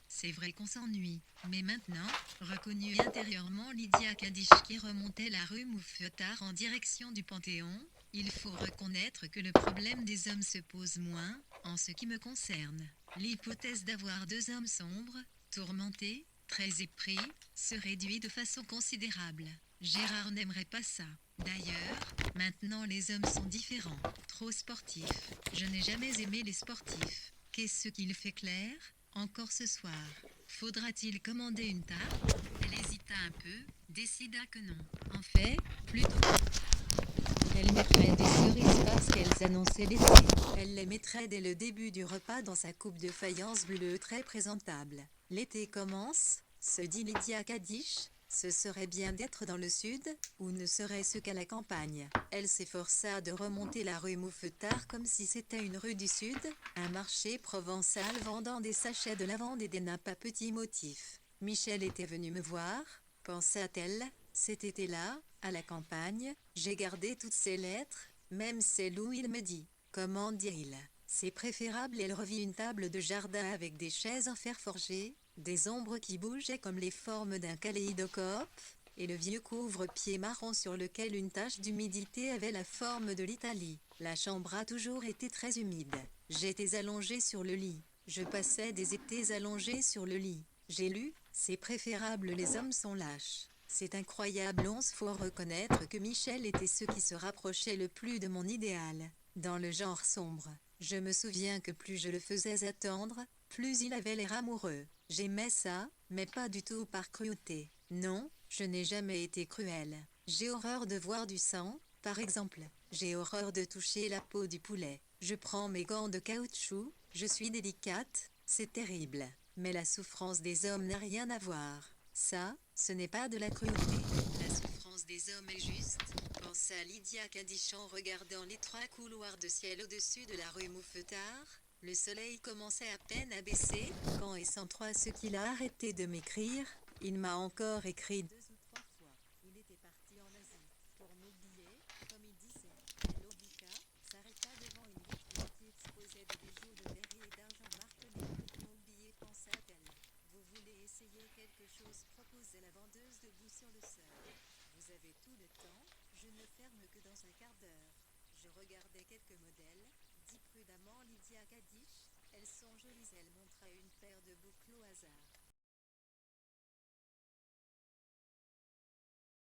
C'est vrai qu'on s'ennuie. Mais maintenant, reconnut intérieurement Lydia Kadish qui remontait la rue Mouffetard en direction du Panthéon, il faut reconnaître que le problème des hommes se pose moins, en ce qui me concerne. L'hypothèse d'avoir deux hommes sombres, tourmentés, très épris, se réduit de façon considérable. Gérard n'aimerait pas ça. D'ailleurs, maintenant les hommes sont différents, trop sportifs. Je n'ai jamais aimé les sportifs. Qu'est-ce qu'il fait clair? Encore ce soir. Faudra-t-il commander une tarte? Elle hésita un peu, décida que non. En fait, plutôt. Elle mettrait des cerises parce qu'elles annonçaient l'été. Elle les mettrait dès le début du repas dans sa coupe de faïence bleue très présentable. L'été commence, se dit Lydia Kadish. Ce serait bien d'être dans le sud, ou ne serait-ce qu'à la campagne. Elle s'efforça de remonter la rue Mouffetard comme si c'était une rue du sud, un marché provençal vendant des sachets de lavande et des nappes à petits motifs. Michel était venu me voir, pensa-t-elle, cet été-là, à la campagne, j'ai gardé toutes ses lettres, même celles où il me dit. Comment dit-il? C'est préférable. Elle revit une table de jardin avec des chaises en fer forgé, des ombres qui bougeaient comme les formes d'un kaléidoscope, et le vieux couvre-pied marron sur lequel une tache d'humidité avait la forme de l'Italie. La chambre a toujours été très humide. J'étais allongée sur le lit. Je passais des étés allongée sur le lit. J'ai lu, c'est préférable, les hommes sont lâches. C'est incroyable, on se faut reconnaître que Michel était ce qui se rapprochait le plus de mon idéal, dans le genre sombre. Je me souviens que plus je le faisais attendre, plus il avait l'air amoureux. J'aimais ça, mais pas du tout par cruauté. Non, je n'ai jamais été cruelle. J'ai horreur de voir du sang, par exemple. J'ai horreur de toucher la peau du poulet. Je prends mes gants de caoutchouc, je suis délicate, c'est terrible. Mais la souffrance des hommes n'a rien à voir. Ça, ce n'est pas de la cruauté. La souffrance des hommes est juste, pensa Lydia Kadish en regardant l'étroit couloir de ciel au-dessus de la rue Mouffetard. Le soleil commençait à peine à baisser, quand et sans trois ce qu'il a arrêté de m'écrire. Il m'a encore écrit 2 ou 3 fois. Il était parti en Asie, pour m'oublier, comme il disait. Elle obliqua, s'arrêta devant une vitrine qui exposait des bijoux de verre et d'argent martelés. M'oublier, pensa-t-elle. Vous voulez essayer quelque chose, proposait la vendeuse debout sur le seuil. Vous avez tout le temps, je ne ferme que dans un quart d'heure. Je regardais quelques modèles, dit prudemment Lydia Kadish. Elles sont jolies. Elle montra une